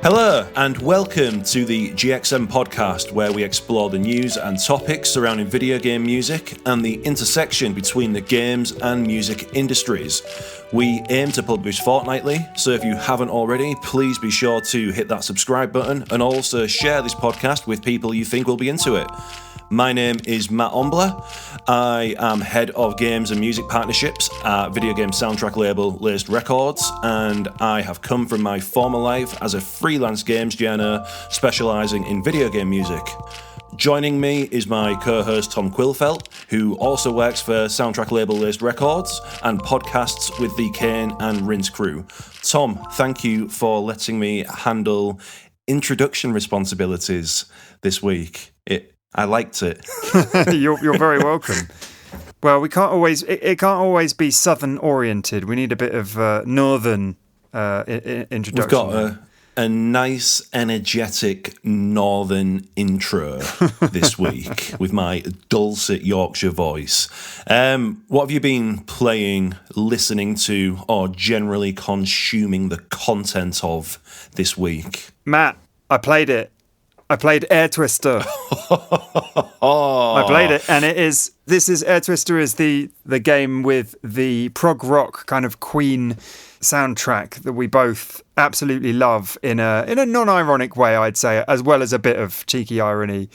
Hello and welcome to the GXM podcast, where we explore the news and topics surrounding video game music and the intersection between the games and music industries. We aim to publish fortnightly, so if you haven't already, please be sure to hit that subscribe button and also share this podcast with people you think will be into it. My name is Mat Ombler. I am head of games and music partnerships at video game soundtrack label Laced Records, and I have come from my former life as a freelance games journo specialising in video game music. Joining me is my co-host Tom Quillfeldt, who also works for soundtrack label Laced Records and podcasts with the Kane and Rinse crew. Tom, thank you for letting me handle introduction responsibilities this week. I liked it. You're very welcome. Well, it can't always be southern oriented. We need a bit of northern introduction. We've got a nice, energetic northern intro this week with my dulcet Yorkshire voice. What have you been playing, listening to, or generally consuming the content of this week? Matt, I played it. I played Air Twister. I played it, and this is Air Twister is the game with the prog rock kind of Queen soundtrack that we both absolutely love in a non-ironic way, I'd say, as well as a bit of cheeky irony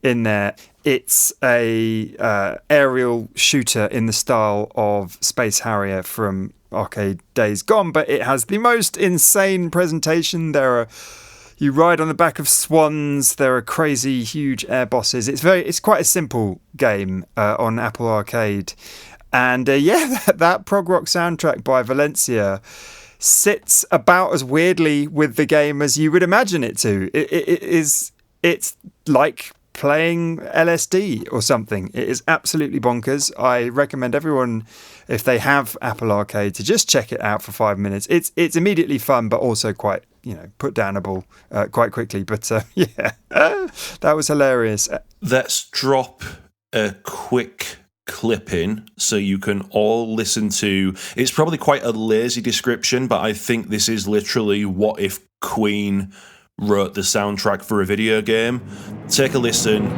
in there. It's a aerial shooter in the style of Space Harrier from arcade days gone, but it has the most insane presentation. You ride on the back of swans. There are crazy, huge air bosses. It's quite a simple game on Apple Arcade, and that prog rock soundtrack by Valencia sits about as weirdly with the game as you would imagine it to. It's like playing LSD or something. It is absolutely bonkers. I recommend everyone, if they have Apple Arcade, to just check it out for 5 minutes. It's immediately fun, but also quite put downable quite quickly. But that was hilarious. Let's drop a quick clip in so you can all listen to. It's probably quite a lazy description, but I think this is literally what if Queen wrote the soundtrack for a video game. Take a listen.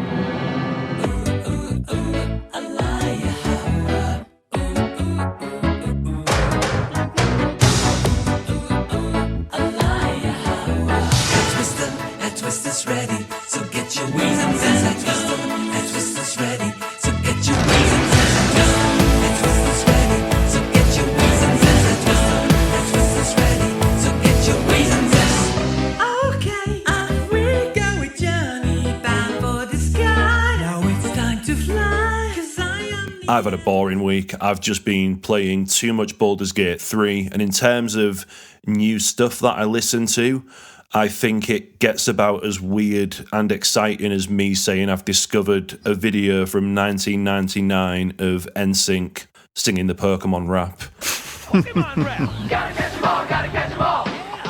I've had a boring week. I've just been playing too much Baldur's Gate 3, and in terms of new stuff that I listen to, I think it gets about as weird and exciting as me saying I've discovered a video from 1999 of NSYNC singing the Pokemon rap. Pokemon rap! Gotta catch 'em all, gotta catch 'em all!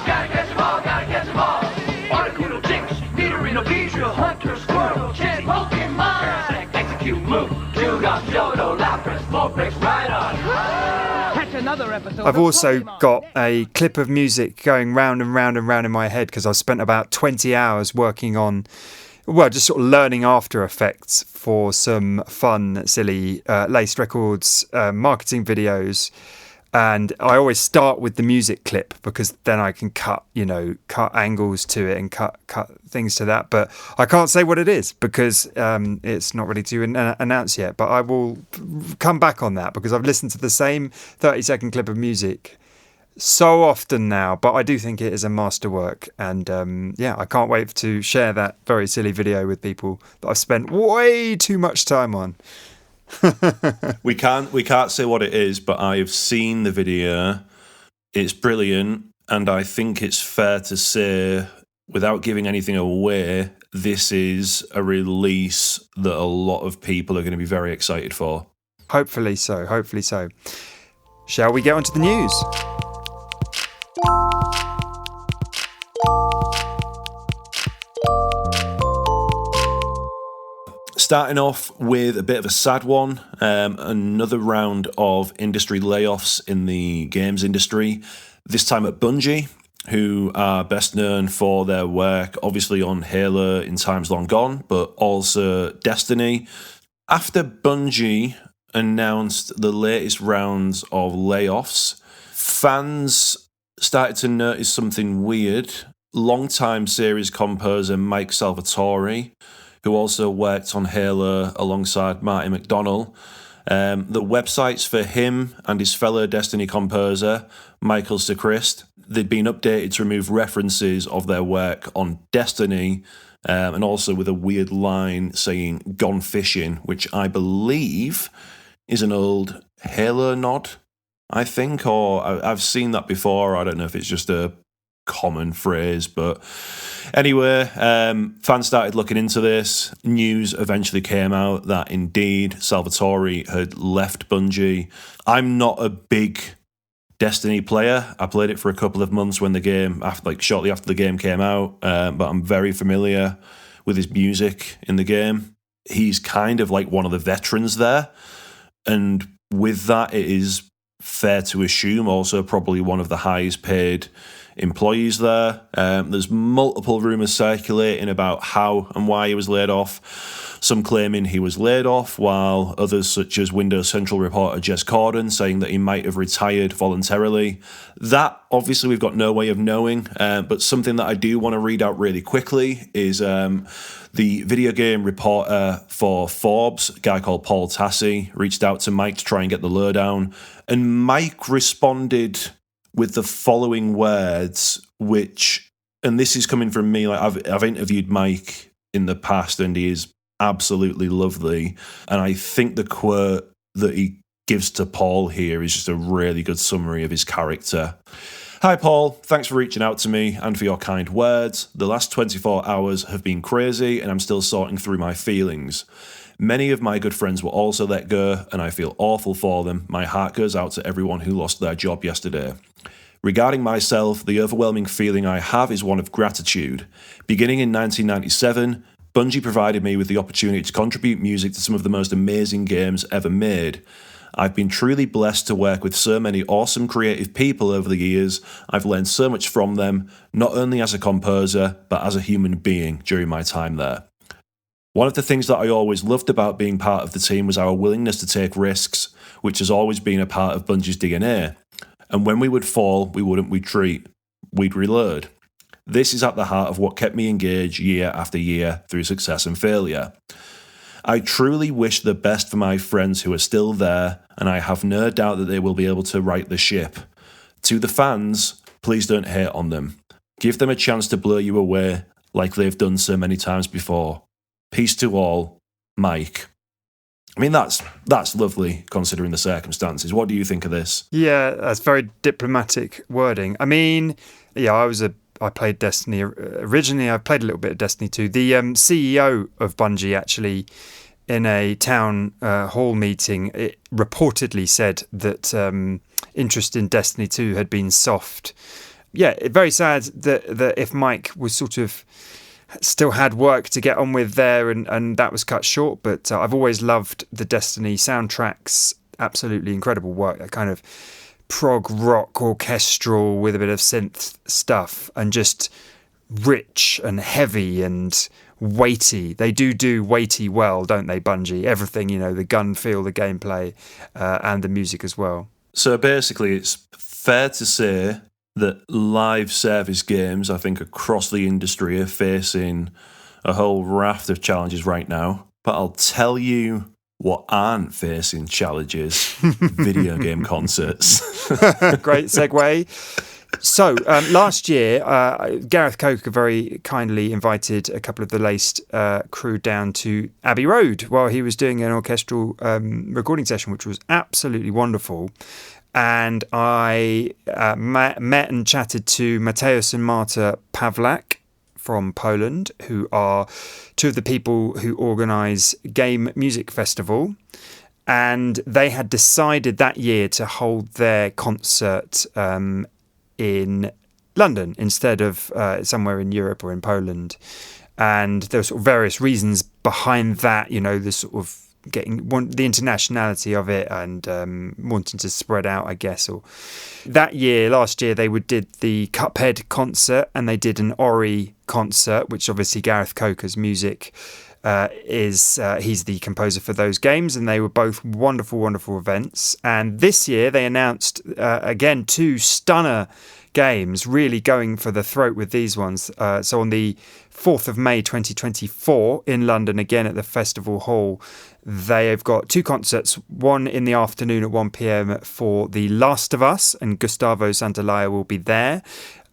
Gotta catch 'em all, gotta catch 'em all! Articuno, Jinx, Nidorino, Beedrill, Hunter, Squirtle, Chance, Pokemon! Execute, move, Jugoff, Johto, Lapras, Vulpix, right on! Catch another episode. I've also got a clip of music going round and round and round in my head because I've spent about 20 hours working on, just sort of learning After Effects for some fun, silly Laced Records marketing videos. And I always start with the music clip because then I can cut angles to it and cut things to that. But I can't say what it is because it's not ready to announce yet. But I will come back on that because I've listened to the same 30-second clip of music so often now. But I do think it is a masterwork. And I can't wait to share that very silly video with people that I've spent way too much time on. We can't say what it is, but I have seen the video. It's brilliant, and I think it's fair to say, without giving anything away, this is a release that a lot of people are going to be very excited for. Hopefully so. Shall we get on to the news? Starting off with a bit of a sad one, another round of industry layoffs in the games industry. This time at Bungie, who are best known for their work, obviously on Halo in times long gone, but also Destiny. After Bungie announced the latest rounds of layoffs, fans started to notice something weird. Longtime series composer Mike Salvatore, who also worked on Halo alongside Marty McDonnell, the websites for him and his fellow Destiny composer, Michael Sechrist, they'd been updated to remove references of their work on Destiny, and also with a weird line saying "gone fishing," which I believe is an old Halo nod, I think, or I've seen that before. I don't know if it's just a common phrase, but anyway, fans started looking into this. News eventually came out that indeed Salvatore had left Bungie. I'm not a big Destiny player. I played it for a couple of months when the game, shortly after the game came out, but I'm very familiar with his music in the game. He's kind of like one of the veterans there, and with that, it is fair to assume also probably one of the highest paid employees there. There's multiple rumours circulating about how and why he was laid off. Some claiming he was laid off, while others, such as Windows Central reporter Jess Corden, saying that he might have retired voluntarily. That, obviously, we've got no way of knowing, but something that I do want to read out really quickly is the video game reporter for Forbes, a guy called Paul Tassi, reached out to Mike to try and get the lowdown, and Mike responded with the following words, which, and this is coming from me, like I've interviewed Mike in the past and he is absolutely lovely, and I think the quote that he gives to Paul here is just a really good summary of his character. Hi Paul, thanks for reaching out to me and for your kind words. The last 24 hours have been crazy and I'm still sorting through my feelings. Many of my good friends were also let go and I feel awful for them. My heart goes out to everyone who lost their job yesterday. Regarding myself, the overwhelming feeling I have is one of gratitude. Beginning in 1997, Bungie provided me with the opportunity to contribute music to some of the most amazing games ever made. I've been truly blessed to work with so many awesome creative people over the years. I've learned so much from them, not only as a composer, but as a human being during my time there. One of the things that I always loved about being part of the team was our willingness to take risks, which has always been a part of Bungie's DNA. And when we would fall, we wouldn't retreat, we'd reload. This is at the heart of what kept me engaged year after year through success and failure. I truly wish the best for my friends who are still there, and I have no doubt that they will be able to right the ship. To the fans, please don't hate on them. Give them a chance to blow you away like they've done so many times before. Peace to all, Mike. I mean, that's lovely considering the circumstances. What do you think of this? Yeah, that's very diplomatic wording. I mean, yeah, I played Destiny originally. I played a little bit of Destiny 2. The CEO of Bungie actually, in a town hall meeting, it reportedly said that interest in Destiny 2 had been soft. Yeah, very sad that if Mike was sort of still had work to get on with there and that was cut short, but I've always loved the Destiny soundtracks. Absolutely incredible work, that kind of prog rock orchestral with a bit of synth stuff and just rich and heavy and weighty. They do weighty well, don't they, Bungie? Everything, the gun feel, the gameplay, and the music as well. So basically it's fair to say that live service games, I think, across the industry are facing a whole raft of challenges right now. But I'll tell you what aren't facing challenges: video game concerts. Great segue. So last year, Gareth Coker very kindly invited a couple of the Laced crew down to Abbey Road while he was doing an orchestral recording session, which was absolutely wonderful. And I met and chatted to Mateusz and Marta Pawlak from Poland, who are two of the people who organise Game Music Festival. And they had decided that year to hold their concert in London instead of somewhere in Europe or in Poland. And there were sort of various reasons behind that, the sort of the internationality of it and wanting to spread out, I guess. Or last year, they did the Cuphead concert and they did an Ori concert, which obviously Gareth Coker's music he's the composer for those games, and they were both wonderful, wonderful events. And this year they announced again 2 stunner games, really going for the throat with these ones. So on the 4th of May 2024 in London, again at the Festival Hall, they have got 2 concerts, one in the afternoon at 1 p.m. for The Last of Us, and Gustavo Santaolalla will be there.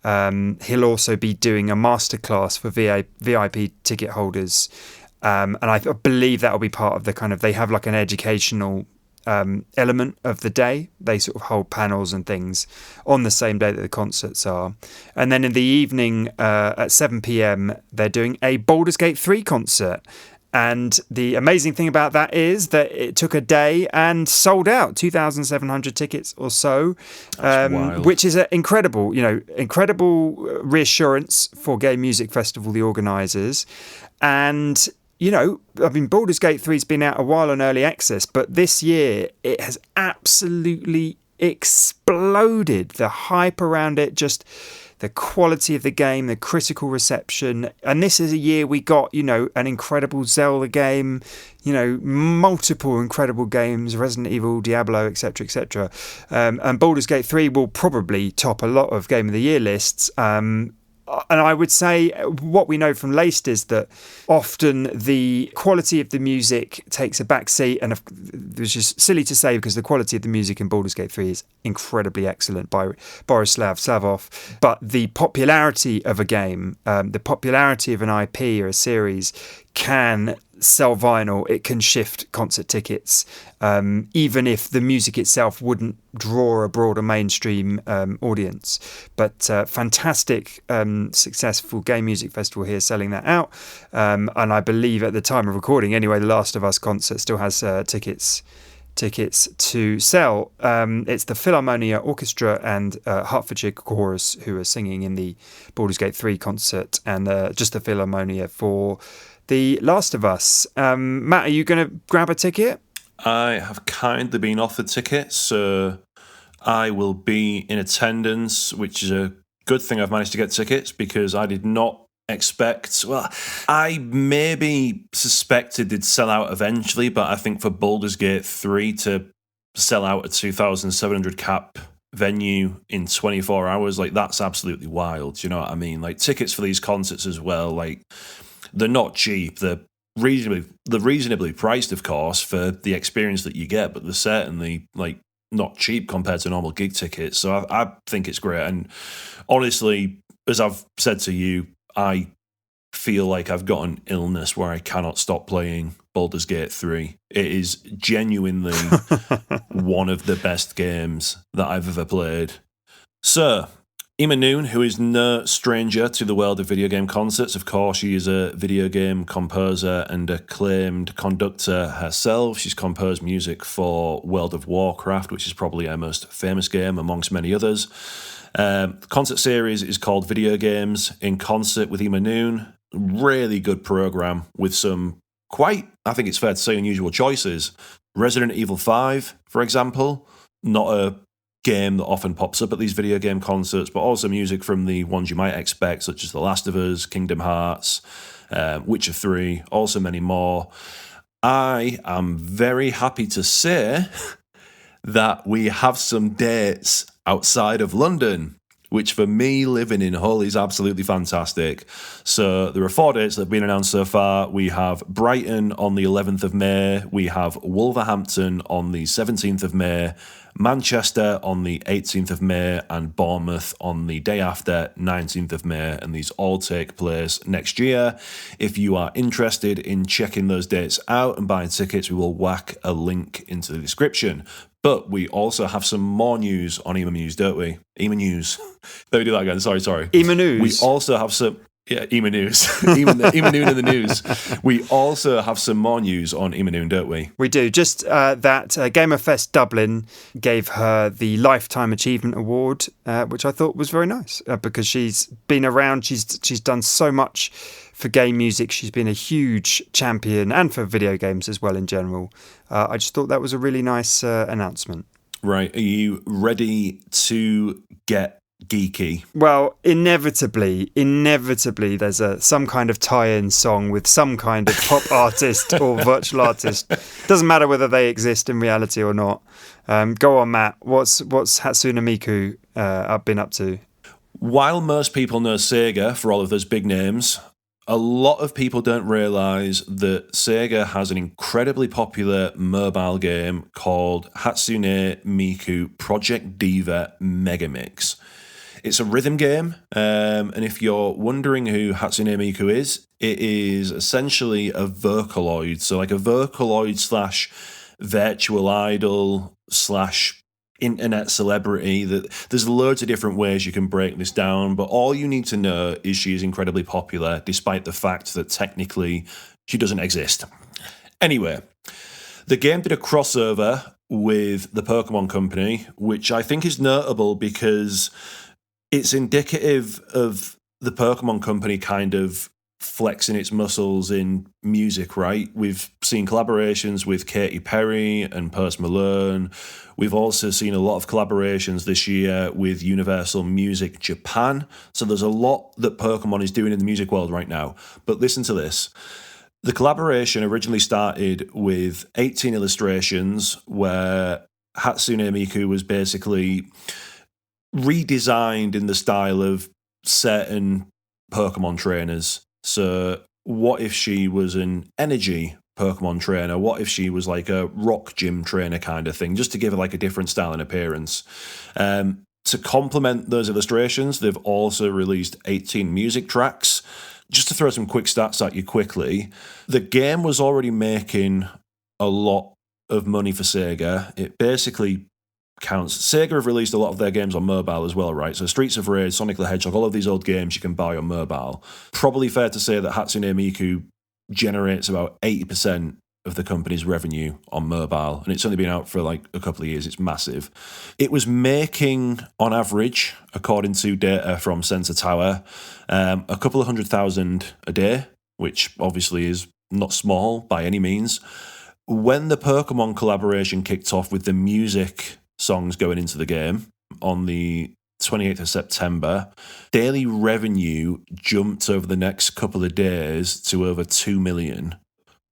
He'll also be doing a masterclass for VIP ticket holders. And I believe that will be part of the kind of, they have like an educational element of the day. They sort of hold panels and things on the same day that the concerts are. And then in the evening at 7 p.m, they're doing a Baldur's Gate 3 concert. And the amazing thing about that is that it took a day and sold out 2,700 tickets or so, which is an incredible reassurance for Game Music Festival, the organisers. And Baldur's Gate 3 has been out a while on early access, but this year it has absolutely exploded. The hype around it, just the quality of the game, the critical reception. And this is a year we got, an incredible Zelda game, multiple incredible games, Resident Evil, Diablo, etc., etc. And Baldur's Gate 3 will probably top a lot of Game of the Year lists. And I would say what we know from Laced is that often the quality of the music takes a back seat, and which is silly to say because the quality of the music in Baldur's Gate 3 is incredibly excellent by Borislav Slavov. But the popularity of a game, the popularity of an IP or a series can sell vinyl, it can shift concert tickets, even if the music itself wouldn't draw a broader mainstream audience. But fantastic, successful Game Music Festival here selling that out. And I believe at the time of recording, anyway, the Last of Us concert still has tickets to sell. It's the Philharmonia Orchestra and Hertfordshire Chorus who are singing in the Baldur's Gate 3 concert, and just the Philharmonia for The Last of Us. Matt, are you going to grab a ticket? I have kindly been offered tickets, so I will be in attendance, which is a good thing I've managed to get tickets, because I did not expect... Well, I maybe suspected they'd sell out eventually, but I think for Baldur's Gate 3 to sell out a 2,700 cap venue in 24 hours, that's absolutely wild, you know what I mean? Tickets for these concerts as well, they're not cheap. They're reasonably priced, of course, for the experience that you get, but they're certainly not cheap compared to normal gig tickets. So I think it's great. And honestly, as I've said to you, I feel like I've got an illness where I cannot stop playing Baldur's Gate 3. It is genuinely one of the best games that I've ever played. So, Emma Noon, who is no stranger to the world of video game concerts. Of course, she is a video game composer and acclaimed conductor herself. She's composed music for World of Warcraft, which is probably her most famous game, amongst many others. The concert series is called Video Games in Concert with Emma Noon. Really good program with some quite, I think it's fair to say, unusual choices. Resident Evil 5, for example, not a game that often pops up at these video game concerts, but also music from the ones you might expect, such as The Last of Us, Kingdom Hearts, Witcher 3, also many more. I am very happy to say that we have some dates outside of London, which for me, living in Hull, is absolutely fantastic. So there are 4 dates that have been announced so far. We have Brighton on the 11th of May, we have Wolverhampton on the 17th of May, Manchester on the 18th of May, and Bournemouth on the day after, 19th of May, and these all take place next year. If you are interested in checking those dates out and buying tickets, we will whack a link into the description. But we also have some more news on Ema News, don't we? Ema News. Let me do that again. Sorry. Ema News. We also have some... Yeah, News. Noon in the news. We also have some more news on Noon, don't we? We do. Just that Gamerfest Dublin gave her the Lifetime Achievement Award, which I thought was very nice because she's been around. She's done so much for game music. She's been a huge champion and for video games as well in general. I just thought that was a really nice announcement. Right. Are you ready to get geeky? Well, inevitably, there's some kind of tie-in song with some kind of pop artist or virtual artist. Doesn't matter whether they exist in reality or not. Go on, Matt. What's Hatsune Miku been up to? While most people know Sega for all of those big names, a lot of people don't realise that Sega has an incredibly popular mobile game called Hatsune Miku Project Diva Megamix. It's a rhythm game, and if you're wondering who Hatsune Miku is, it is essentially a Vocaloid. So like a Vocaloid / virtual idol / internet celebrity. There's loads of different ways you can break this down, but all you need to know is she is incredibly popular, despite the fact that technically she doesn't exist. Anyway, the game did a crossover with the Pokemon Company, which I think is notable because it's indicative of the Pokemon Company kind of flexing its muscles in music, right? We've seen collaborations with Katy Perry and Post Malone. We've also seen a lot of collaborations this year with Universal Music Japan. So there's a lot that Pokemon is doing in the music world right now. But listen to this. The collaboration originally started with 18 illustrations where Hatsune Miku was basically redesigned in the style of certain Pokemon trainers. So what if she was an energy Pokemon trainer? What if she was like a rock gym trainer kind of thing, just to give her like a different style and appearance? To complement those illustrations, they've also released 18 music tracks. Just to throw some quick stats at you quickly, the game was already making a lot of money for Sega. It basically counts. Sega have released a lot of their games on mobile as well, right? So Streets of Rage, Sonic the Hedgehog, all of these old games you can buy on mobile. Probably fair to say that Hatsune Miku generates about 80% of the company's revenue on mobile, and it's only been out for like a couple of years. It's massive. It was making, on average, according to data from Sensor Tower, a couple of 100,000 a day, which obviously is not small by any means. When the Pokemon collaboration kicked off with the music songs going into the game on the 28th of September, daily revenue jumped over the next couple of days to over 2 million.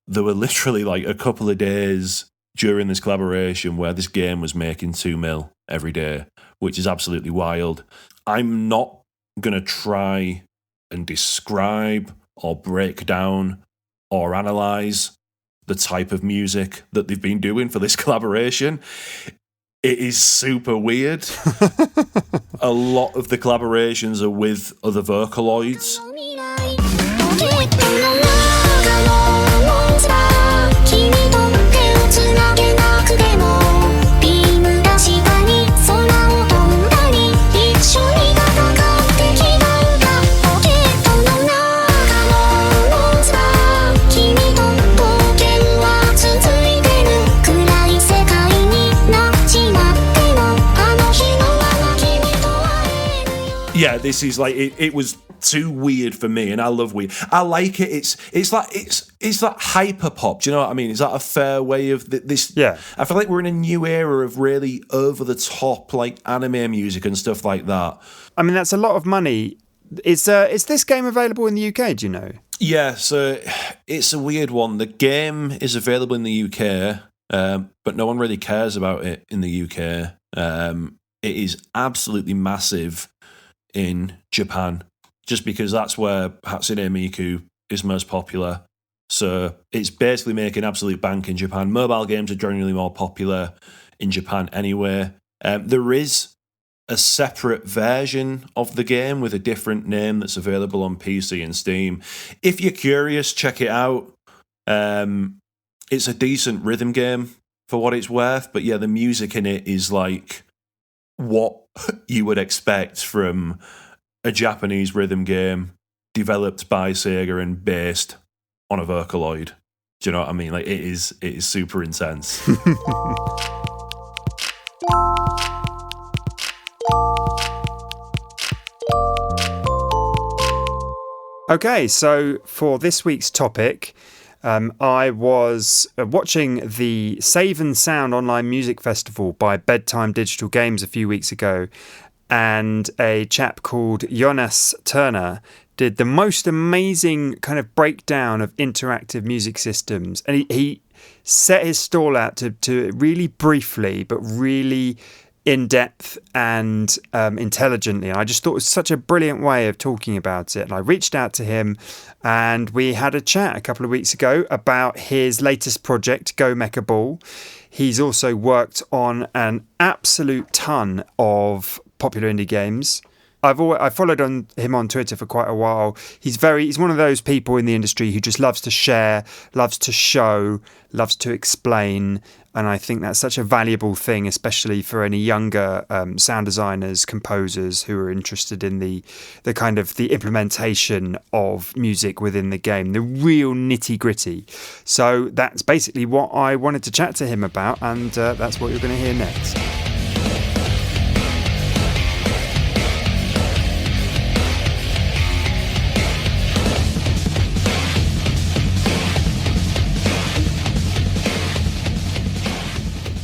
There were literally like a couple of days during this collaboration where this game was making 2 mil every day, which is absolutely wild. I'm not going to try and describe or break down or analyze the type of music that they've been doing for this collaboration. It is super weird. A lot of the collaborations are with other Vocaloids. Yeah, this is like it was too weird for me, and I love weird. I like it. It's like hyper pop. Do you know what I mean? Is that a fair way of this? Yeah. I feel like we're in a new era of really over the top like anime music and stuff like that. I mean, that's a lot of money. Is this game available in the UK? Do you know? Yeah, so it's a weird one. The game is available in the UK, but no one really cares about it in the UK. It is absolutely massive in Japan, just because that's where Hatsune Miku is most popular. So it's basically making absolute bank in Japan. Mobile games are generally more popular in Japan anyway. There is a separate version of the game with a different name that's available on PC and Steam. If you're curious, check it out. It's a decent rhythm game for what it's worth, but yeah, the music in it is like what you would expect from a Japanese rhythm game developed by Sega and based on a Vocaloid. Do you know what I mean? Like, it is super intense. Okay, so for this week's topic, I was watching the Save and Sound Online Music Festival by Bedtime Digital Games a few weeks ago, and a chap called Joonas Turner did the most amazing kind of breakdown of interactive music systems. And he set his stall out to really briefly, but really in-depth and intelligently. And I just thought it was such a brilliant way of talking about it. And I reached out to him and we had a chat a couple of weeks ago about his latest project, Go Mecha Ball. He's also worked on an absolute ton of popular indie games. I've followed him on Twitter for quite a while. He's one of those people in the industry who just loves to share, loves to show, loves to explain, and I think that's such a valuable thing, especially for any younger sound designers, composers who are interested in the kind of the implementation of music within the game, the real nitty gritty. So that's basically what I wanted to chat to him about, and that's what you're going to hear next.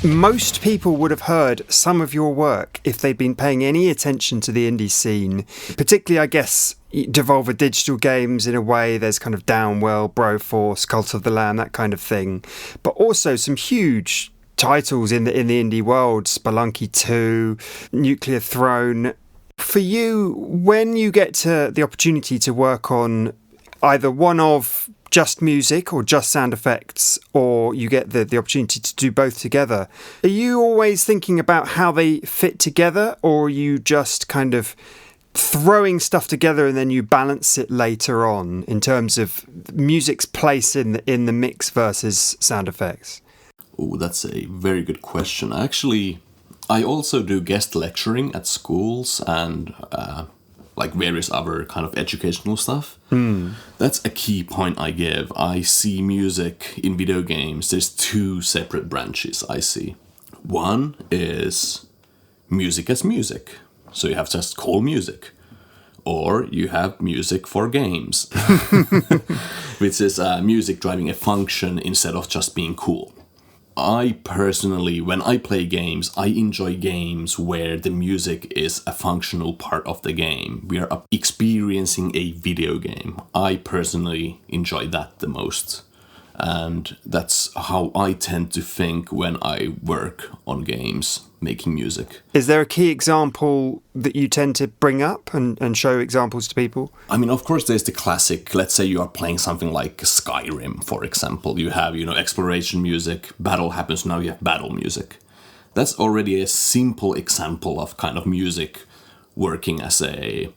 Most people would have heard some of your work if they'd been paying any attention to the indie scene, particularly, I guess, Devolver Digital Games in a way. There's kind of Downwell, Broforce, Cult of the Lamb, that kind of thing. But also some huge titles in the indie world, Spelunky 2, Nuclear Throne. For you, when you get to the opportunity to work on either one of just music or just sound effects, or you get the opportunity to do both together, are you always thinking about how they fit together, or are you just kind of throwing stuff together and then you balance it later on in terms of music's place in the mix versus sound effects? Oh, that's a very good question. Actually, I also do guest lecturing at schools and like various other kind of educational stuff. That's a key point I give. I see music in video games. There's two separate branches I see. One is music as music. So you have just cool music. Or you have music for games. Which is music driving a function instead of just being cool. I personally, when I play games, I enjoy games where the music is a functional part of the game. We are experiencing a video game. I personally enjoy that the most. And that's how I tend to think when I work on games, making music. Is there a key example that you tend to bring up and show examples to people? I mean, of course, there's the classic. Let's say you are playing something like Skyrim, for example. You have, exploration music, battle happens, now you have battle music. That's already a simple example of kind of music working as a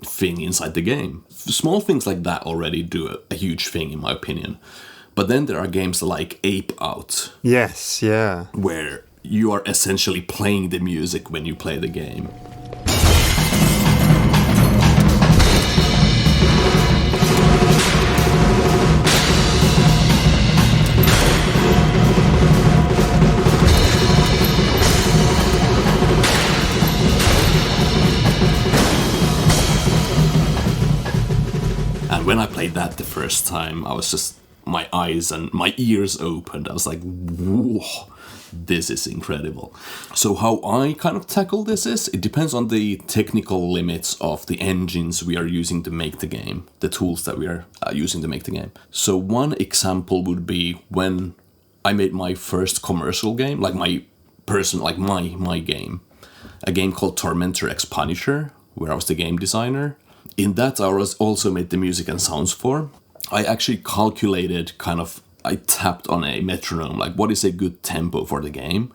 thing inside the game. Small things like that already do a huge thing, in my opinion. But then there are games like Ape Out. Yes, yeah. Where you are essentially playing the music when you play the game. And when I played that the first time, I was just... my eyes and my ears opened. I was like, whoa, this is incredible. So how I kind of tackle this is, it depends on the technical limits of the engines we are using to make the game, the tools that we are using to make the game. So one example would be when I made my first commercial game, like my game, a game called Tormentor X Punisher, where I was the game designer. In that, I was also made the music and sounds for. I actually calculated I tapped on a metronome, like what is a good tempo for the game.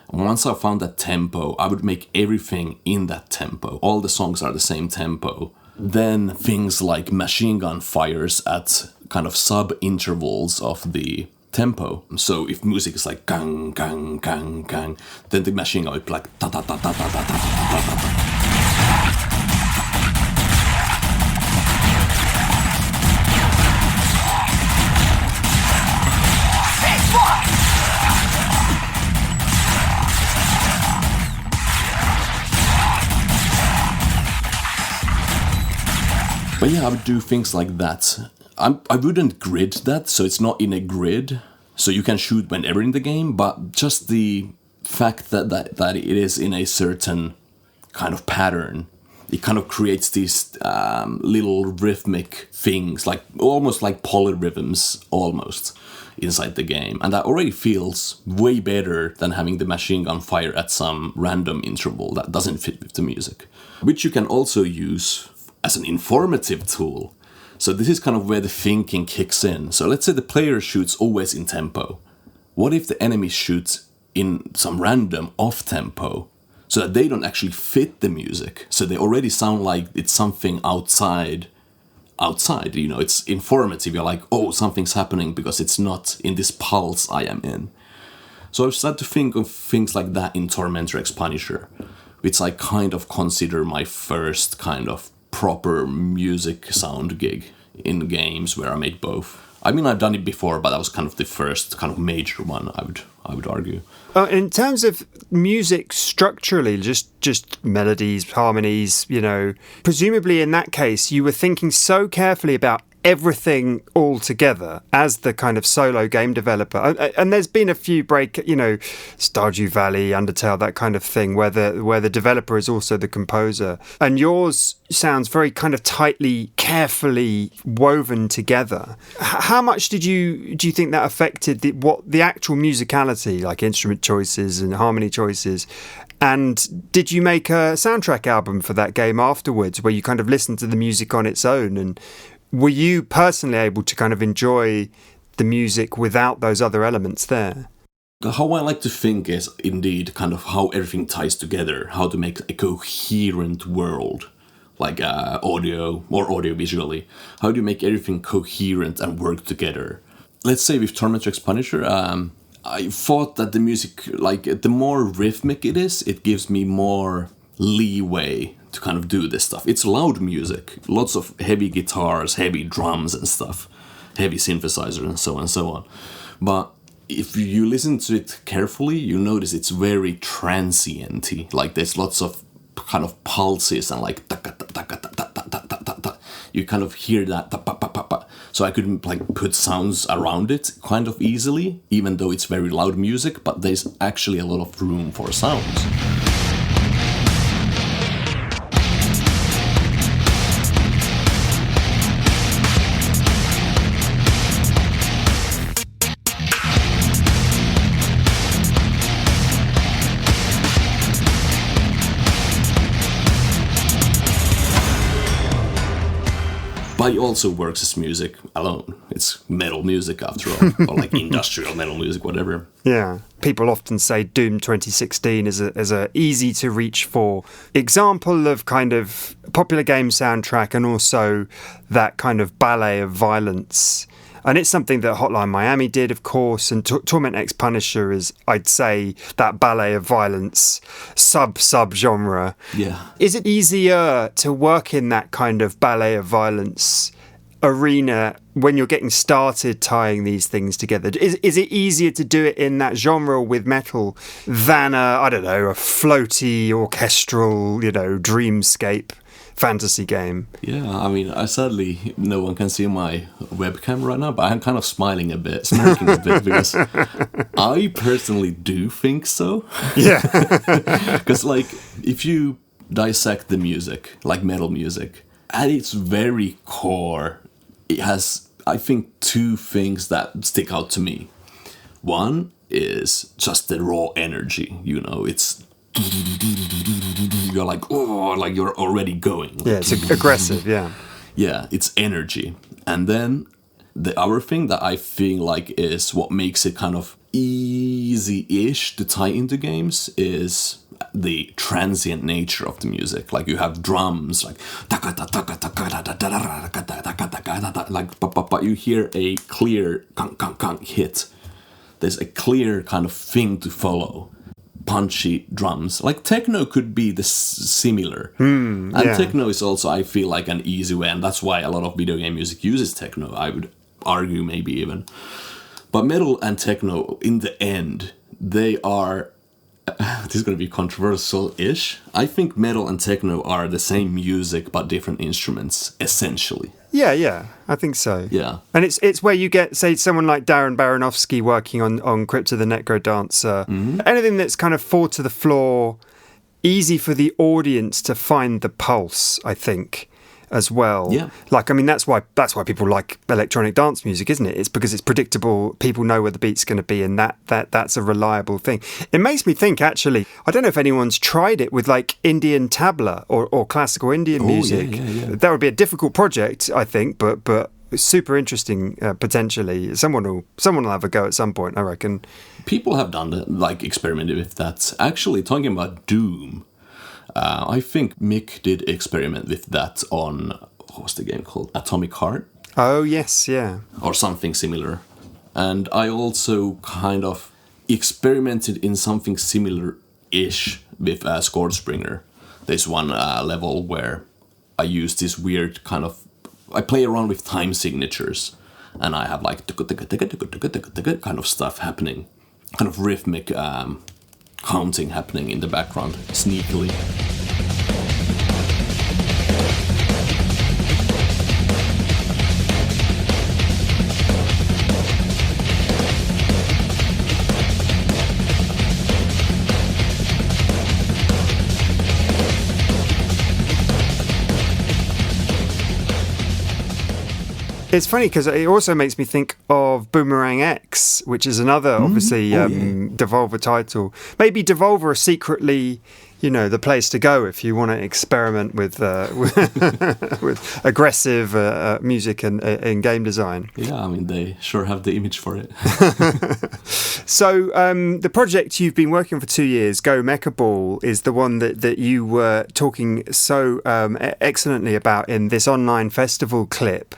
And once I found that tempo, I would make everything in that tempo. All the songs are the same tempo. Then things like machine gun fires at kind of sub-intervals of the tempo. So if music is like gang, gang, gang, gang, then the machine gun would be like ta ta ta ta ta ta ta ta ta ta. But yeah, I would do things like that. I wouldn't grid that, so it's not in a grid, so you can shoot whenever in the game, but just the fact that it is in a certain kind of pattern, it kind of creates these little rhythmic things, like almost like polyrhythms almost inside the game, and that already feels way better than having the machine gun fire at some random interval that doesn't fit with the music, which you can also use as an informative tool. So this is kind of where the thinking kicks in. So let's say the player shoots always in tempo. What if the enemy shoots in some random off tempo, so that they don't actually fit the music, so they already sound like it's something outside, you know, it's informative. You're like, oh, something's happening because it's not in this pulse I am in. So I've started to think of things like that in Tormentor X Punisher, which I kind of consider my first kind of proper music sound gig in games where I made both. I mean, I've done it before, but that was kind of the first kind of major one, I would argue. In terms of music structurally, just melodies, harmonies, you know, presumably in that case, you were thinking so carefully about everything all together as the kind of solo game developer. And there's been a few Stardew Valley, Undertale, that kind of thing, where the developer is also the composer. And yours sounds very kind of tightly, carefully woven together. How much do you think that affected the actual musicality, like instrument choices and harmony choices? And did you make a soundtrack album for that game afterwards, where you kind of listened to the music on its own? And were you personally able to kind of enjoy the music without those other elements there? How I like to think is indeed kind of how everything ties together, how to make a coherent world, like audio or audio-visually. How do you make everything coherent and work together? Let's say with Tormentor X Punisher, I thought that the music, like the more rhythmic it is, it gives me more leeway to kind of do this stuff. It's loud music, lots of heavy guitars, heavy drums and stuff, heavy synthesizer and so on and so on. But if you listen to it carefully, you notice it's very transient-y. Like there's lots of kind of pulses and like you kind of hear that. So I could like put sounds around it kind of easily, even though it's very loud music, but there's actually a lot of room for sounds. But it also works as music alone. It's metal music after all, or like industrial metal music, whatever. Yeah. People often say Doom 2016 is a easy to reach for example of kind of popular game soundtrack, and also that kind of ballet of violence. And it's something that Hotline Miami did, of course, and Torment X Punisher is, I'd say, that ballet of violence sub-genre. Yeah. Is it easier to work in that kind of ballet of violence arena when you're getting started tying these things together? Is it easier to do it in that genre with metal than a floaty, orchestral, dreamscape fantasy game? Yeah, I mean, sadly no one can see my webcam right now, but I'm kind of smiling a bit, smirking a bit, because I personally do think so. Yeah. Because like, if you dissect the music, like metal music, at its very core, it has, I think, two things that stick out to me. One is just the raw energy, it's you're like, oh, like you're already going. Yeah, it's aggressive, yeah. Yeah, it's energy. And then the other thing that I feel like is what makes it kind of easy-ish to tie into games is the transient nature of the music. Like you have drums, like but you hear a clear hit. There's a clear kind of thing to follow. Punchy drums, like techno could be similar, and techno is also, I feel like, an easy way, and that's why a lot of video game music uses techno, I would argue, maybe even. But metal and techno, in the end, they are this is going to be controversial-ish. I think metal and techno are the same music but different instruments, essentially. Yeah, I think so. Yeah. And it's where you get, say, someone like Darren Baranowski working on Crypt of the Necro Dancer. Anything that's kind of fall to the floor, easy for the audience to find the pulse, I think, as well. Yeah. Like, I mean, that's why people like electronic dance music, isn't it? It's because it's predictable. People know where the beat's going to be, and that's a reliable thing. It makes me think, actually, I don't know if anyone's tried it with like Indian tabla or classical Indian music. Yeah. That would be a difficult project, I think, but super interesting potentially. Someone will have a go at some point, I reckon. People have done that, like experimented with that. Actually, talking about Doom, I think Mick did experiment with that on, what was the game called? Atomic Heart? Oh, yes, yeah. Or something similar. And I also kind of experimented in something similar-ish with Scorespringer. There's one level where I use this weird kind of... I play around with time signatures, and I have like kind of stuff happening. Kind of rhythmic counting happening in the background, sneakily. It's funny because it also makes me think of Boomerang X, which is another, obviously, Devolver title. Maybe Devolver are secretly, the place to go if you want to experiment with with aggressive music and game design. Yeah, I mean, they sure have the image for it. So the project you've been working on for 2 years, Go Mecha Ball, is the one that you were talking so excellently about in this online festival clip.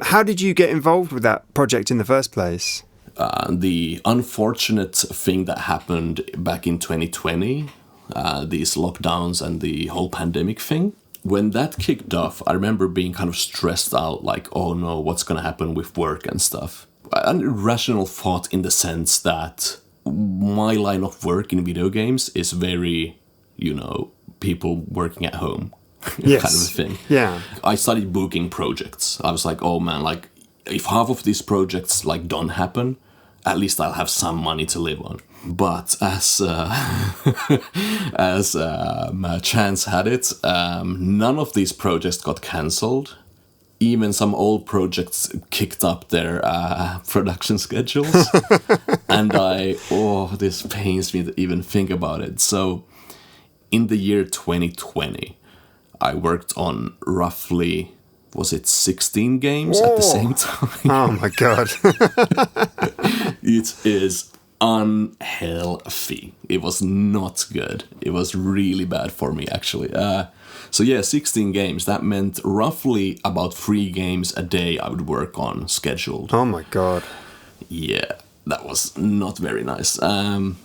How did you get involved with that project in the first place? The unfortunate thing that happened back in 2020, these lockdowns and the whole pandemic thing, when that kicked off, I remember being kind of stressed out, like, oh no, what's going to happen with work and stuff. An irrational thought in the sense that my line of work in video games is very, people working at home. Yes. Kind of a thing. Yeah. I started booking projects. I was like, oh man, like if half of these projects like don't happen, at least I'll have some money to live on. But as chance had it, none of these projects got cancelled. Even some old projects kicked up their production schedules. And this pains me to even think about it. So in the year 2020, I worked on roughly, 16 games at the same time? Oh my God. It is unhealthy. It was not good. It was really bad for me, actually. 16 games. That meant roughly about 3 games a day I would work on, scheduled. Oh my God. Yeah, that was not very nice. Oh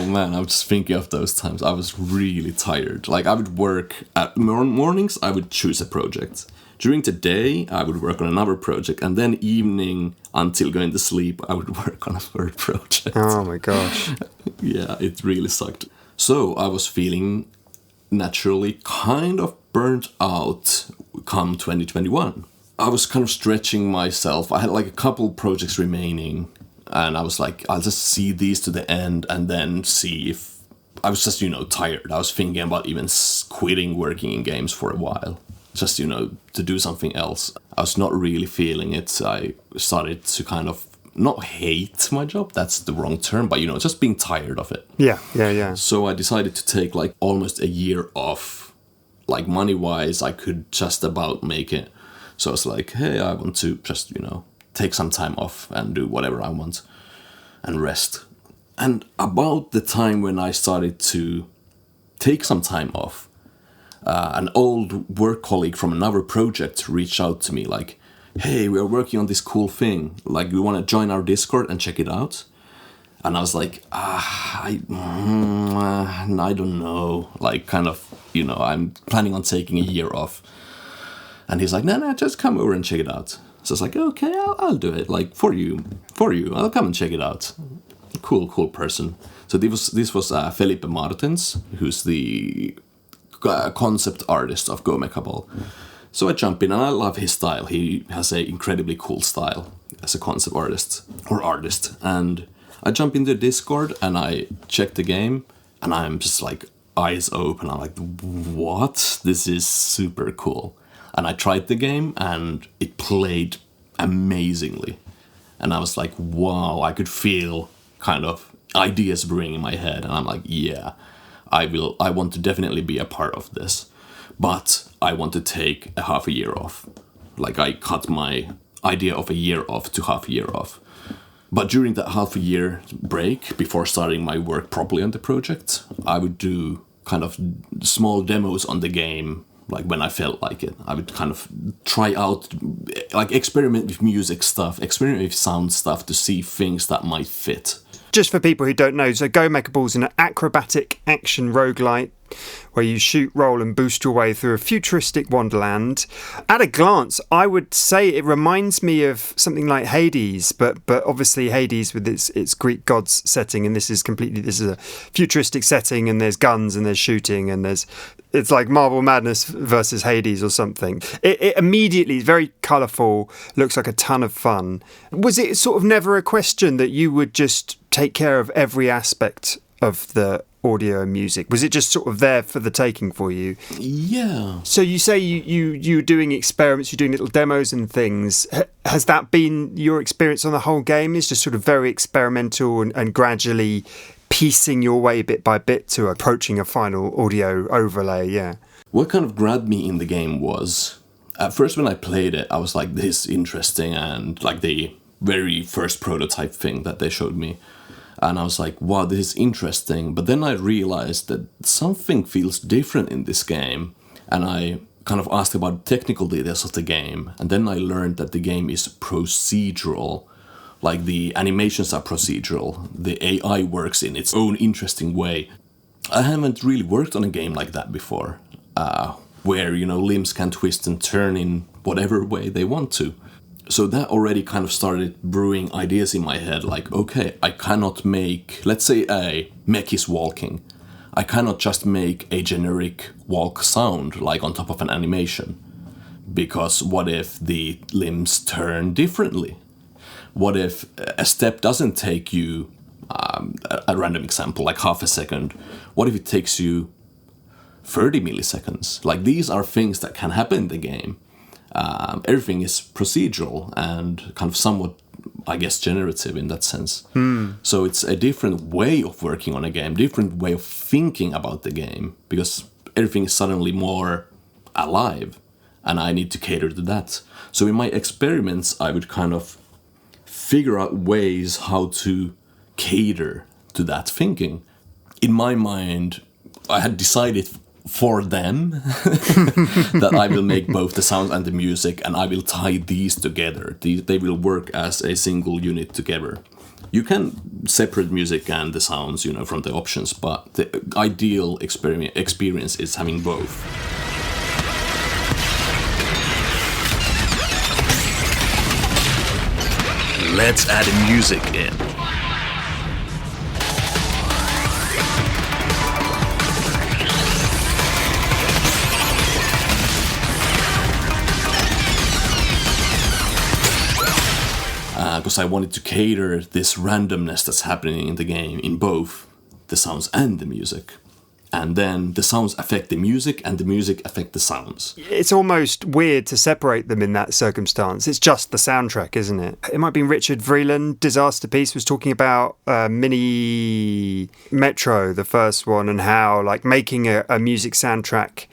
man, I was just thinking of those times. I was really tired. Like I would work at mornings, I would choose a project. During the day, I would work on another project, and then evening until going to sleep, I would work on a third project. Oh my gosh. Yeah, it really sucked. So I was feeling naturally kind of burnt out come 2021. I was kind of stretching myself. I had like a couple projects remaining. And I was like, I'll just see these to the end and then see if... I was just, tired. I was thinking about even quitting working in games for a while. Just, to do something else. I was not really feeling it. I started to kind of not hate my job. That's the wrong term. But, just being tired of it. Yeah. So I decided to take like almost a year off. Like money-wise, I could just about make it. So I was like, hey, I want to just, take some time off and do whatever I want and rest. And about the time when I started to take some time off, an old work colleague from another project reached out to me like, hey, we are working on this cool thing. Like, you want to join our Discord and check it out? And I was like, I don't know. Like, kind of, I'm planning on taking a year off. And he's like, no, just come over and check it out. So I was like, okay, I'll do it. Like, for you, I'll come and check it out. cool person. So this was Felipe Martins, who's the concept artist of Go Mechaball. So I jump in, and I love his style. He has an incredibly cool style as a concept artist. And I jump into Discord, and I check the game, and I'm just like eyes open. I'm like, what? This is super cool. And I tried the game, and it played amazingly. And I was like, wow, I could feel kind of ideas brewing in my head. And I'm like, yeah, I want to definitely be a part of this. But I want to take a half a year off. Like, I cut my idea of a year off to half a year off. But during that half a year break, before starting my work properly on the project, I would do kind of small demos on the game, like when I felt like it. I would kind of try out, like experiment with music stuff, experiment with sound stuff to see things that might fit. Just for people who don't know, so Go Mechaball is an acrobatic action roguelite where you shoot, roll and boost your way through a futuristic wonderland. At a glance, I would say it reminds me of something like Hades, but obviously Hades with its Greek gods setting, and this is a futuristic setting, and there's guns and there's shooting and it's like Marble Madness versus Hades or something. It immediately is very colourful, looks like a ton of fun. Was it sort of never a question that you would just take care of every aspect of the audio and music? Was it just sort of there for the taking for you? Yeah. So you say you're doing experiments, you're doing little demos and things. Has that been your experience on the whole game? Is just sort of very experimental and gradually piecing your way bit by bit to approaching a final audio overlay? Yeah. What kind of grabbed me in the game was, at first when I played it, I was like, this is interesting, and like the very first prototype thing that they showed me. And I was like, wow, this is interesting. But then I realized that something feels different in this game. And I kind of asked about technical details of the game. And then I learned that the game is procedural. Like, the animations are procedural. The AI works in its own interesting way. I haven't really worked on a game like that before. Where, limbs can twist and turn in whatever way they want to. So that already kind of started brewing ideas in my head, like, okay, I cannot make, let's say a mech is walking. I cannot just make a generic walk sound, like on top of an animation. Because what if the limbs turn differently? What if a step doesn't take you, a random example, like half a second? What if it takes you 30 milliseconds? Like, these are things that can happen in the game. Everything is procedural and kind of somewhat, I guess, generative in that sense. So it's a different way of working on a game, different way of thinking about the game, because everything is suddenly more alive, and I need to cater to that. So in my experiments, I would kind of figure out ways how to cater to that thinking. In my mind, I had decided for them that I will make both the sound and the music, and I will tie these together. They will work as a single unit together. You can separate music and the sounds, from the options, but the ideal experience is having both. Let's add music in. Because I wanted to cater this randomness that's happening in the game in both the sounds and the music. And then the sounds affect the music and the music affect the sounds. It's almost weird to separate them in that circumstance. It's just the soundtrack, isn't it? It might be Richard Vreeland, Disaster Piece, was talking about Mini Metro, the first one, and how like making a music soundtrack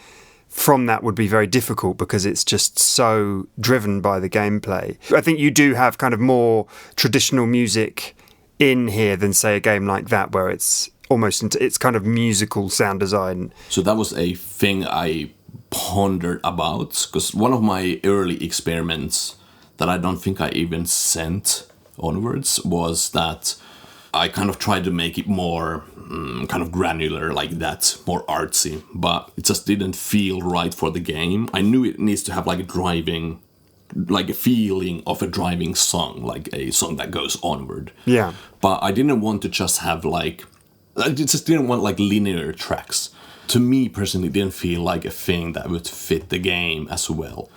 from that would be very difficult because it's just so driven by the gameplay. I think you do have kind of more traditional music in here than, say, a game like that where it's almost it's kind of musical sound design. So that was a thing I pondered about, because one of my early experiments that I don't think I even sent onwards was that I kind of tried to make it more kind of granular like that, more artsy, but it just didn't feel right for the game. I knew it needs to have like a driving like a feeling of a driving song, like a song that goes onward. Yeah. But I didn't want to just have like, I just didn't want like linear tracks. To me personally, it didn't feel like a thing that would fit the game as well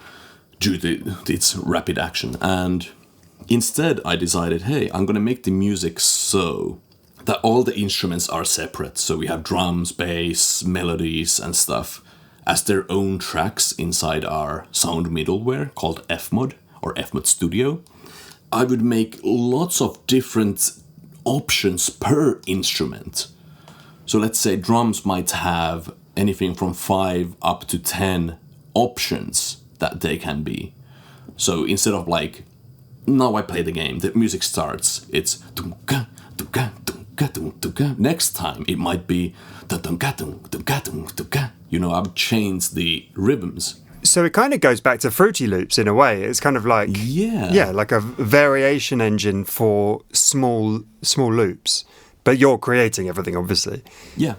due to its rapid action. And instead I decided, hey, I'm gonna make the music so that all the instruments are separate. So we have drums, bass, melodies and stuff as their own tracks inside our sound middleware called Fmod or Fmod Studio. I would make lots of different options per instrument. So let's say drums might have anything from 5 up to 10 options that they can be. So instead of like, now I play the game, the music starts, it's dunka, dunka, dunka, dunka. Next time it might be dunka, dunka, dunka, dunka. You know, I've changed the rhythms. So it kind of goes back to Fruity Loops in a way. It's kind of like like a variation engine for small loops. But you're creating everything, obviously. Yeah.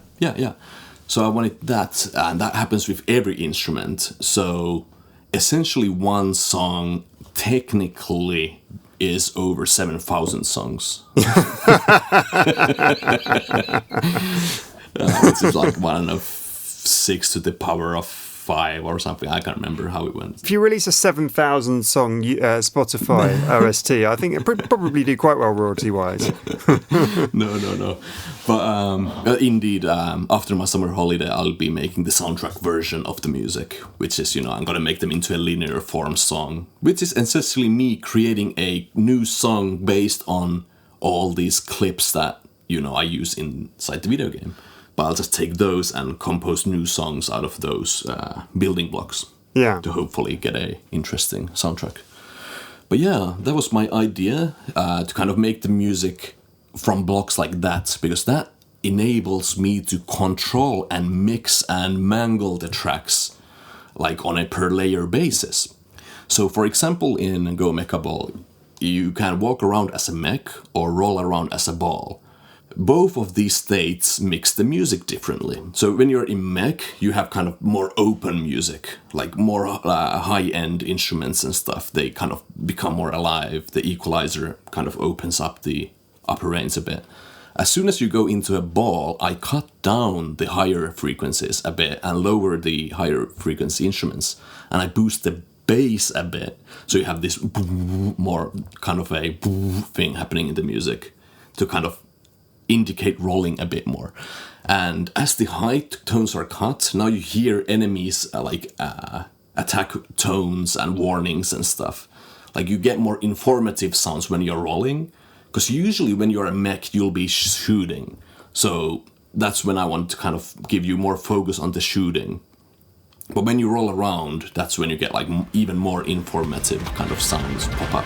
So I wanted that, and that happens with every instrument. So essentially one song technically is over 7,000 songs. Which is like, I don't know, 6 to the power of 5 or something. I can't remember how it went. If you release a 7,000 song Spotify OST, I think it probably do quite well royalty-wise. No. But indeed, after my summer holiday, I'll be making the soundtrack version of the music, which is, I'm going to make them into a linear form song, which is essentially me creating a new song based on all these clips that, I use inside the video game. But I'll just take those and compose new songs out of those building blocks. Yeah. To hopefully get a interesting soundtrack. But yeah, that was my idea, to kind of make the music from blocks like that, because that enables me to control and mix and mangle the tracks like on a per layer basis. So for example, in Go Mecha Ball, you can walk around as a mech or roll around as a ball. Both of these states mix the music differently. So when you're in mech, you have kind of more open music, like more high-end instruments and stuff. They kind of become more alive. The equalizer kind of opens up the upper range a bit. As soon as you go into a ball, I cut down the higher frequencies a bit and lower the higher frequency instruments. And I boost the bass a bit. So you have this more kind of a thing happening in the music to kind of indicate rolling a bit more. And as the high tones are cut, now you hear enemies attack tones and warnings and stuff. Like you get more informative sounds when you're rolling, because usually when you're a mech you'll be shooting. So that's when I want to kind of give you more focus on the shooting. But when you roll around, that's when you get like even more informative kind of sounds pop up.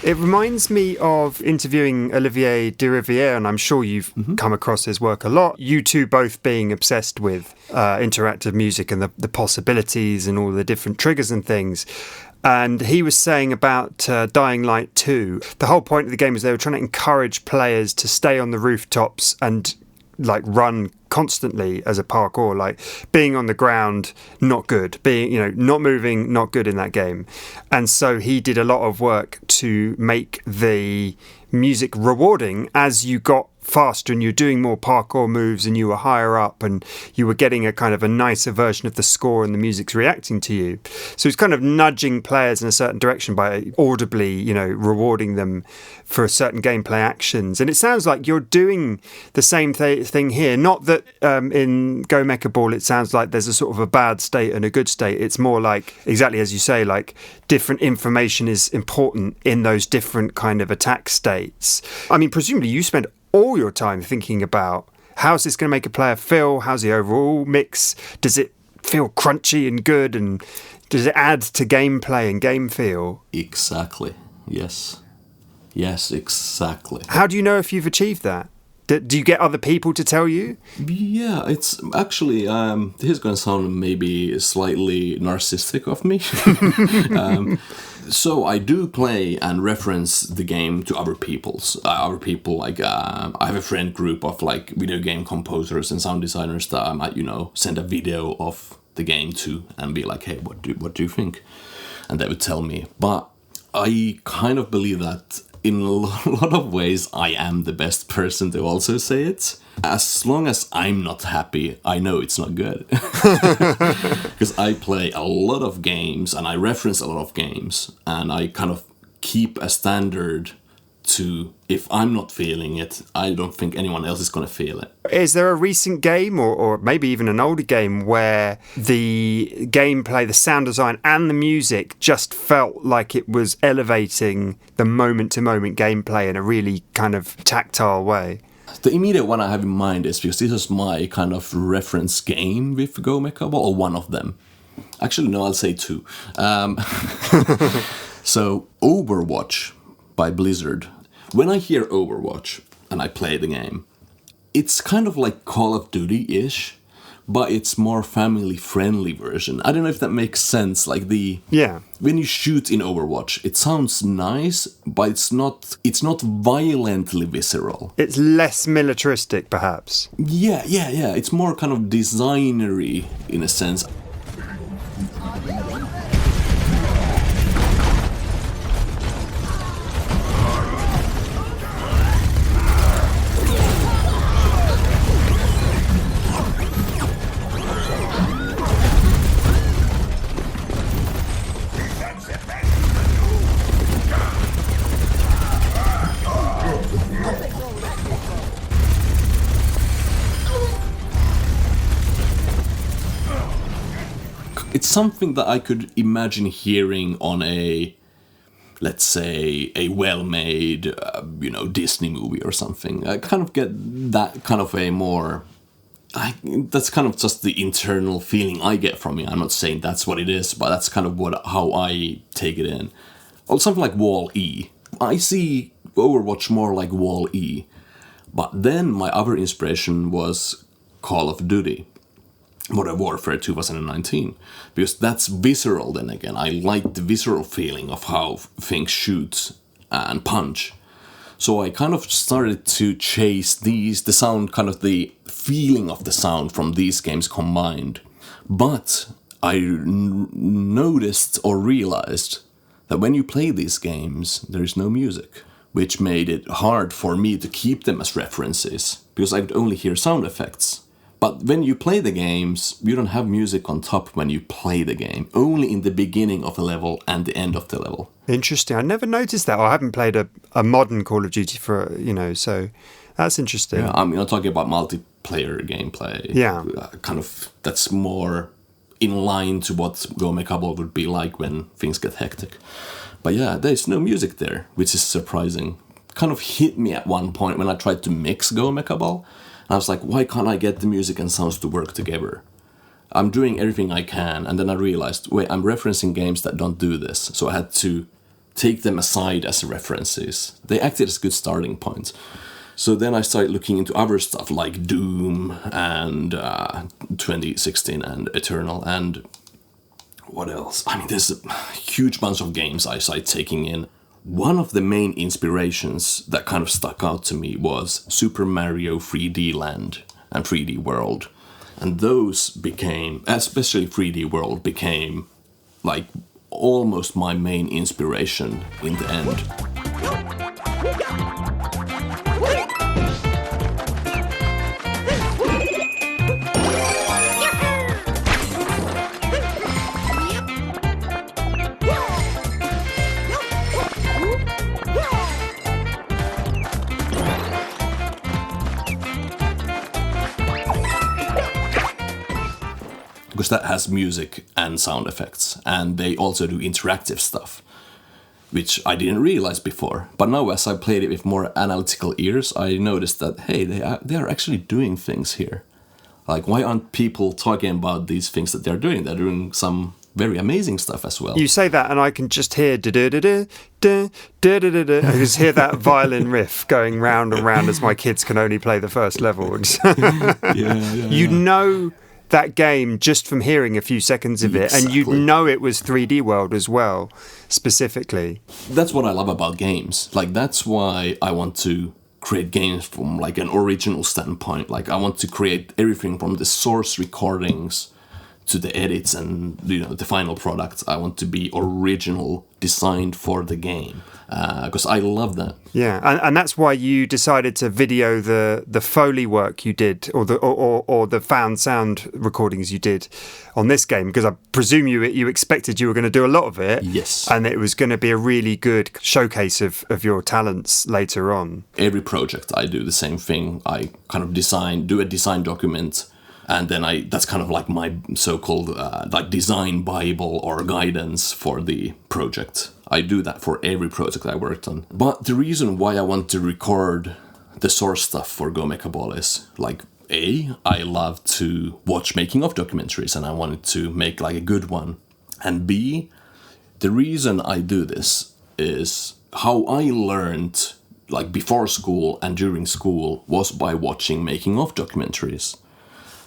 It reminds me of interviewing Olivier de Rivière, and I'm sure you've come across his work a lot. You two both being obsessed with interactive music and the possibilities and all the different triggers and things. And he was saying about Dying Light 2, the whole point of the game is they were trying to encourage players to stay on the rooftops and like run constantly as a parkour, like being on the ground, not good, being, not moving, not good in that game. And so he did a lot of work to make the music rewarding as you got faster and you're doing more parkour moves and you were higher up and you were getting a kind of a nicer version of the score and the music's reacting to you. So it's kind of nudging players in a certain direction by audibly, rewarding them for certain gameplay actions. And it sounds like you're doing the same thing here. Not that in Go Mecha Ball it sounds like there's a sort of a bad state and a good state. It's more like, exactly as you say, like different information is important in those different kind of attack states. I mean, presumably you spend all your time thinking about how's this going to make a player feel, how's the overall mix, does it feel crunchy and good, and does it add to gameplay and game feel? Exactly. Yes, exactly. How do you know if you've achieved that? Do you get other people to tell you? Yeah, it's actually, this is going to sound maybe slightly narcissistic of me. So I do play and reference the game to other people. Like, I have a friend group of like video game composers and sound designers that I might, send a video of the game to and be like, hey, what do you think? And they would tell me. But I kind of believe that in a lot of ways, I am the best person to also say it. As long as I'm not happy, I know it's not good. Because I play a lot of games and I reference a lot of games, and I kind of keep a standard to, if I'm not feeling it, I don't think anyone else is going to feel it. Is there a recent game, or maybe even an older game, where the gameplay, the sound design and the music just felt like it was elevating the moment-to-moment gameplay in a really kind of tactile way? The immediate one I have in mind is because this is my kind of reference game with Go Mechable, or one of them. Actually, no, I'll say two. So, Overwatch by Blizzard. When I hear Overwatch and I play the game, it's kind of like Call of Duty-ish, but it's more family-friendly version. I don't know if that makes sense. Like when you shoot in Overwatch, it sounds nice, but it's not violently visceral. It's less militaristic, perhaps. Yeah. It's more kind of designery in a sense. It's something that I could imagine hearing on let's say, a well-made, Disney movie or something. I kind of get that kind of a more... that's kind of just the internal feeling I get from it. I'm not saying that's what it is, but that's kind of how I take it in. Or something like Wall-E. I see Overwatch more like Wall-E. But then my other inspiration was Call of Duty. Modern Warfare 2019, because that's visceral then again. I like the visceral feeling of how things shoot and punch. So I kind of started to chase the sound, kind of the feeling of the sound from these games combined. But I noticed or realized that when you play these games, there is no music, which made it hard for me to keep them as references, because I could only hear sound effects. But when you play the games, you don't have music on top when you play the game. Only in the beginning of a level and the end of the level. Interesting. I never noticed that. I haven't played a modern Call of Duty for, so that's interesting. Yeah, I'm talking about multiplayer gameplay. Yeah. Kind of, that's more in line to what Go Mechable would be like when things get hectic. But yeah, there's no music there, which is surprising. Kind of hit me at one point when I tried to mix Go Mechable. I was like, why can't I get the music and sounds to work together? I'm doing everything I can, and then I realized, wait, I'm referencing games that don't do this, so I had to take them aside as references. They acted as good starting points. So then I started looking into other stuff like Doom and 2016 and Eternal, and what else? I mean, there's a huge bunch of games I started taking in. One of the main inspirations that kind of stuck out to me was Super Mario 3D Land and 3D World. And those became, especially 3D World, became like almost my main inspiration in the end. Because that has music and sound effects, and they also do interactive stuff, which I didn't realize before. But now, as I played it with more analytical ears, I noticed that, hey, they are actually doing things here. Like, why aren't people talking about these things that they're doing? They're doing some very amazing stuff as well. You say that, and I can just hear da-da-da-da, da-da-da-da. I just hear that violin riff going round and round as my kids can only play the first level. You know that game just from hearing a few seconds of it, Exactly. and you know it was 3D World as well, specifically. That's what I love about games. Like, that's why I want to create games from like an original standpoint. Like, I want to create everything from the source recordings to the edits and, you know, the final product. I want to be original, designed for the game, because I love that. Yeah, and that's why you decided to video the Foley work you did, or the found sound recordings you did on this game, because I presume you expected you were going to do a lot of it. Yes. And it was going to be a really good showcase of your talents later on. Every project I do the same thing. I kind of do a design document, and then that's kind of like my so-called like design bible or guidance for the project. I do that for every project I worked on. But the reason why I want to record the source stuff for Go Mecha Ball is, like, I love to watch making of documentaries, and I wanted to make like a good one. And B, the reason I do this is how I learned, like, before school and during school, was by watching making of documentaries.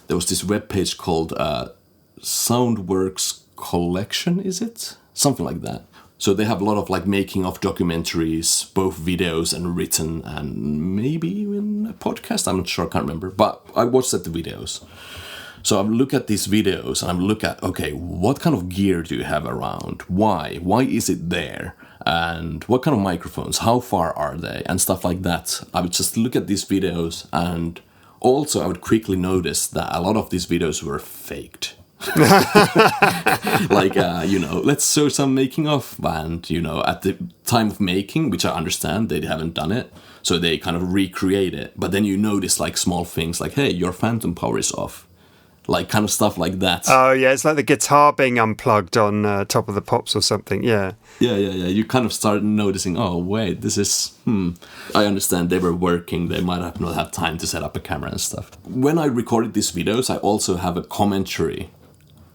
There was this webpage called Soundworks Collection, is it? Something like that. So they have a lot of like making of documentaries, both videos and written, and maybe even a podcast. I'm not sure, I can't remember. But I watched the videos. So I look at these videos and I look at, okay, what kind of gear do you have around? Why? Why is it there? And what kind of microphones? How far are they? And stuff like that. I would just look at these videos, and also I would quickly notice that a lot of these videos were faked. Like, you know, let's show some making of, and, you know, at the time of making, which I understand they haven't done it, so they kind of recreate it. But then you notice like small things like, hey, your phantom power is off, like kind of stuff like that. Oh yeah, it's like the guitar being unplugged on Top of the Pops or something. Yeah. You kind of start noticing, oh wait, this is I understand they were working, they might have not had time to set up a camera and stuff. When I recorded these videos, I also have a commentary.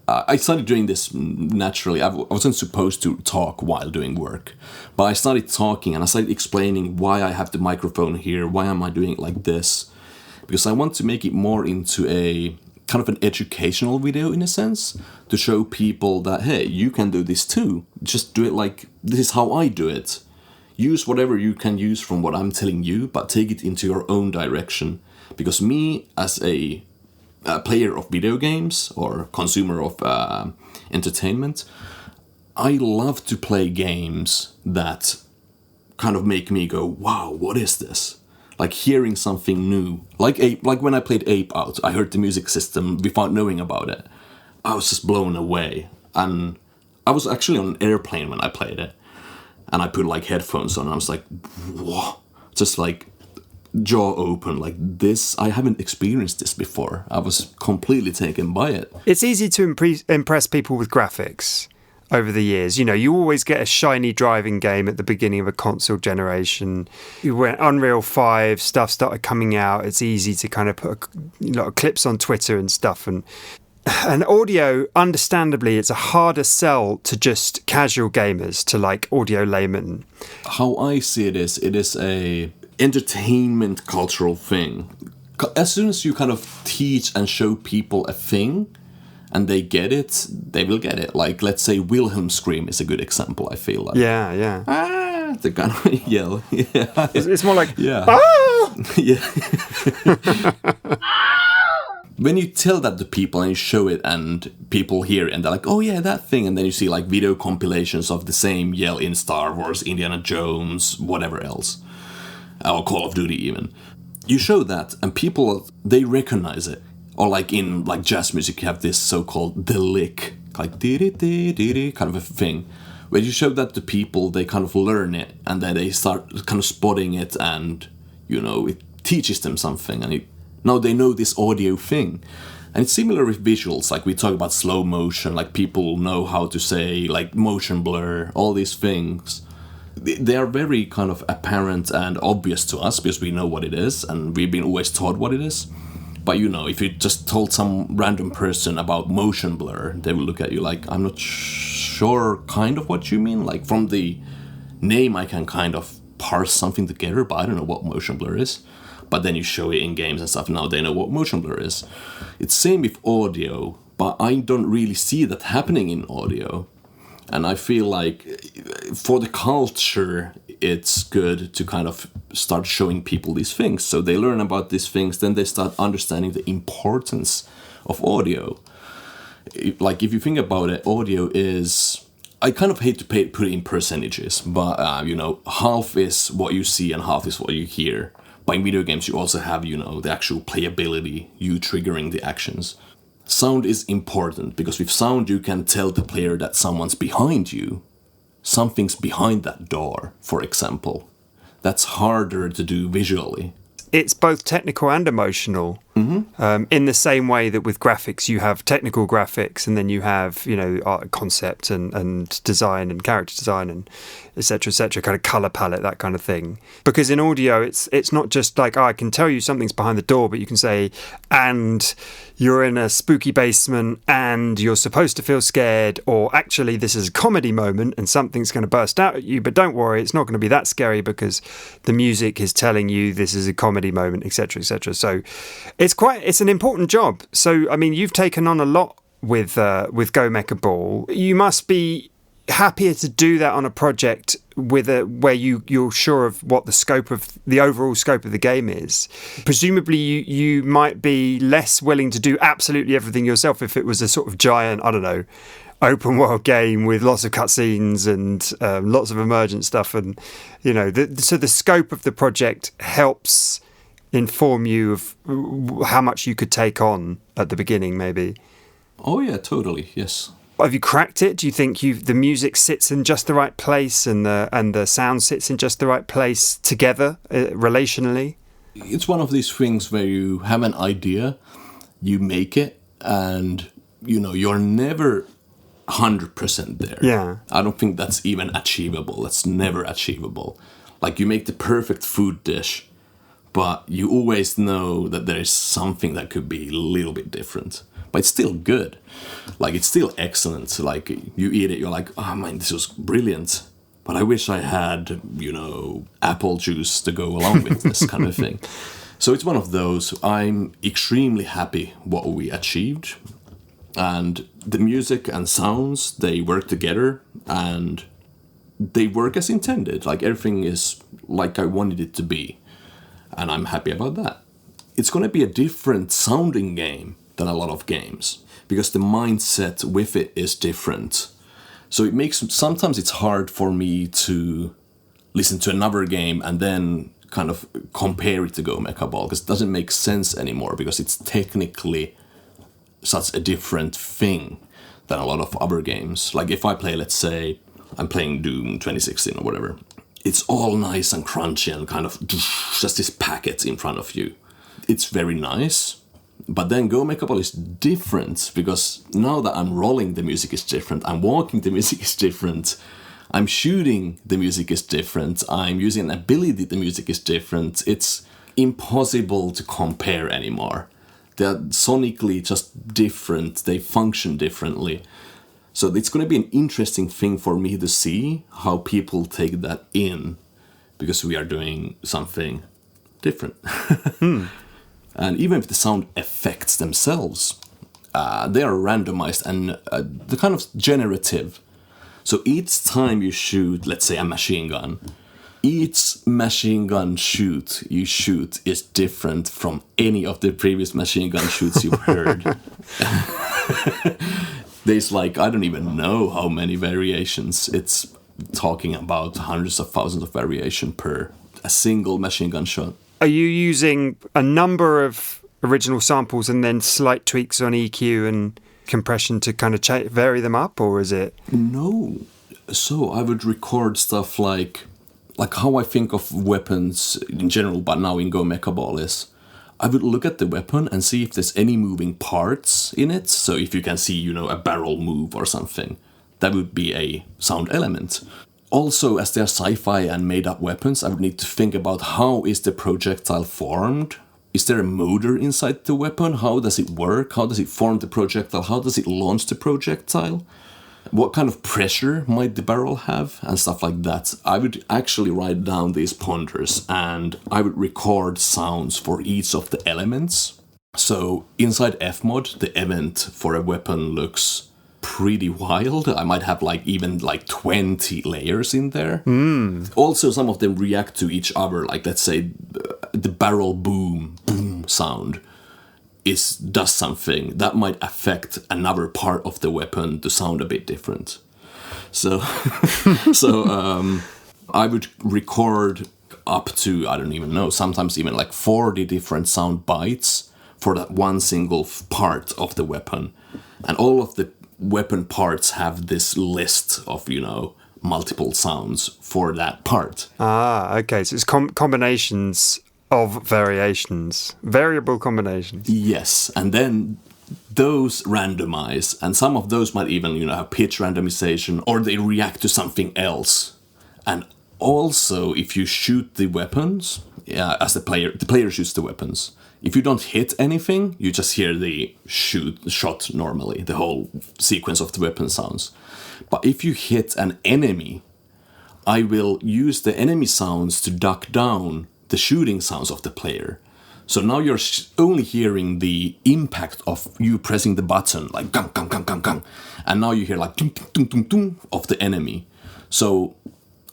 I started doing this naturally. I wasn't supposed to talk while doing work, but I started talking and I started explaining why I have the microphone here, why am I doing it like this, because I want to make it more into a kind of an educational video in a sense, to show people that, hey, you can do this too. Just do it like, this is how I do it. Use whatever you can use from what I'm telling you, but take it into your own direction. Because me, as a player of video games or consumer of entertainment, I love to play games that kind of make me go, wow, what is this? Like hearing something new. Like when I played Ape Out, I heard the music system without knowing about it. I was just blown away. And I was actually on an airplane when I played it. And I put like headphones on and I was like, whoa. Just like jaw open, like this. I haven't experienced this before. I was completely taken by it. It's easy to impress people with graphics over the years. You know, you always get a shiny driving game at the beginning of a console generation. When Unreal 5 stuff started coming out, it's easy to kind of put a lot of clips on Twitter and stuff. And audio, understandably, it's a harder sell to just casual gamers, to like audio laymen. How I see it is a entertainment cultural thing. As soon as you kind of teach and show people a thing and they get it, they will get it. Like, let's say Wilhelm Scream is a good example, I feel like. Yeah. The kind of yell. Yeah. It's more like, yeah. ah! Yeah. When you tell that to people and you show it and people hear it and they're like, oh yeah, that thing. And then you see like video compilations of the same yell in Star Wars, Indiana Jones, whatever else. Or Call of Duty even. You show that and people, they recognize it. Or like in like jazz music, you have this so-called the lick. Like dee-dee-dee-dee-dee kind of a thing. When you show that to people, they kind of learn it. And then they start kind of spotting it and, you know, it teaches them something. And now they know this audio thing. And it's similar with visuals. Like we talk about slow motion. Like people know how to say like motion blur, all these things. They are very kind of apparent and obvious to us because we know what it is and we've been always taught what it is. But if you just told some random person about motion blur, they will look at you like, I'm not sure kind of what you mean. Like from the name I can kind of parse something together, but I don't know what motion blur is. But then you show it in games and stuff, now they know what motion blur is. It's same with audio, but I don't really see that happening in audio. And I feel like for the culture, it's good to kind of start showing people these things. So they learn about these things, then they start understanding the importance of audio. Like if you think about it, audio is... I kind of hate to put it in percentages, but half is what you see and half is what you hear. But in video games, you also have, the actual playability, you triggering the actions. Sound is important, because with sound you can tell the player that someone's behind you. Something's behind that door, for example. That's harder to do visually. It's both technical and emotional. Mm-hmm. In the same way that with graphics, you have technical graphics, and then you have, art concept and design and character design and et cetera, kind of color palette, that kind of thing. Because in audio, it's not just like, I can tell you something's behind the door, but you can say, and you're in a spooky basement and you're supposed to feel scared, or actually this is a comedy moment and something's going to burst out at you, but don't worry, it's not going to be that scary because the music is telling you this is a comedy moment, etc., etc. So it's an important job. So I mean, you've taken on a lot with Go Mecha Ball. You must be happier to do that on a project where you're sure of what the overall scope of the game is. Presumably you might be less willing to do absolutely everything yourself if it was a sort of giant, I don't know, open world game with lots of cutscenes and lots of emergent stuff, and so the scope of the project helps inform you of how much you could take on at the beginning, maybe. Oh yeah, totally, yes. Have you cracked it? Do you think the music sits in just the right place and the sound sits in just the right place together, relationally? It's one of these things where you have an idea, you make it, and you're never 100% there. Yeah. I don't think that's even achievable. That's never achievable. Like you make the perfect food dish, but you always know that there is something that could be a little bit different. But it's still good. Like, it's still excellent. Like, you eat it, you're like, oh man, this was brilliant. But I wish I had, apple juice to go along with this kind of thing. So it's one of those. I'm extremely happy what we achieved. And the music and sounds, they work together. And they work as intended. Like, everything is like I wanted it to be. And I'm happy about that. It's going to be a different sounding game than a lot of games, because the mindset with it is different. So it makes, sometimes it's hard for me to listen to another game and then kind of compare it to Go Mecha Ball, because it doesn't make sense anymore, because it's technically such a different thing than a lot of other games. Like if I play, let's say, I'm playing Doom 2016 or whatever, it's all nice and crunchy and kind of just this packet in front of you. It's very nice. But then Go Mecha Ball is different, because now that I'm rolling, the music is different. I'm walking, the music is different. I'm shooting, the music is different. I'm using an ability, the music is different. It's impossible to compare anymore. They're sonically just different. They function differently. So it's going to be an interesting thing for me to see how people take that in, because we are doing something different. And even if the sound effects themselves, they are randomized and they're kind of generative. So each time you shoot, let's say, a machine gun, each machine gun shoot you shoot is different from any of the previous machine gun shoots you've heard. There's like, I don't even know how many variations. It's talking about hundreds of thousands of variation per a single machine gun shot. Are you using a number of original samples and then slight tweaks on EQ and compression to kind of vary them up, or is it? No. So I would record stuff like how I think of weapons in general, but now in Go Mecha Ball is, I would look at the weapon and see if there's any moving parts in it. So if you can see, a barrel move or something, that would be a sound element. Also, as they're sci-fi and made-up weapons, I would need to think about how is the projectile formed is there a motor inside the weapon? How does it work? How does it form the projectile? How does it launch the projectile? What kind of pressure might the barrel have? And stuff like that. I would actually write down these pointers and I would record sounds for each of the elements. So inside Fmod, the event for a weapon looks pretty wild. I might have even 20 layers in there. Also, some of them react to each other. Like, let's say the barrel boom sound does something that might affect another part of the weapon to sound a bit different. So I would record up to, I don't even know, sometimes even 40 different sound bites for that one single part of the weapon. And all of the weapon parts have this list of, multiple sounds for that part. Ah, okay. So it's combinations of variations, variable combinations. Yes, and then those randomize, and some of those might even, have pitch randomization, or they react to something else. And also, if you shoot the weapons, as the player shoots the weapons. If you don't hit anything, you just hear the shot normally, the whole sequence of the weapon sounds. But if you hit an enemy, I will use the enemy sounds to duck down the shooting sounds of the player. So now you're only hearing the impact of you pressing the button, like gang, gang, gang, gang, gang. And now you hear like tung, tung, tung, tung of the enemy. So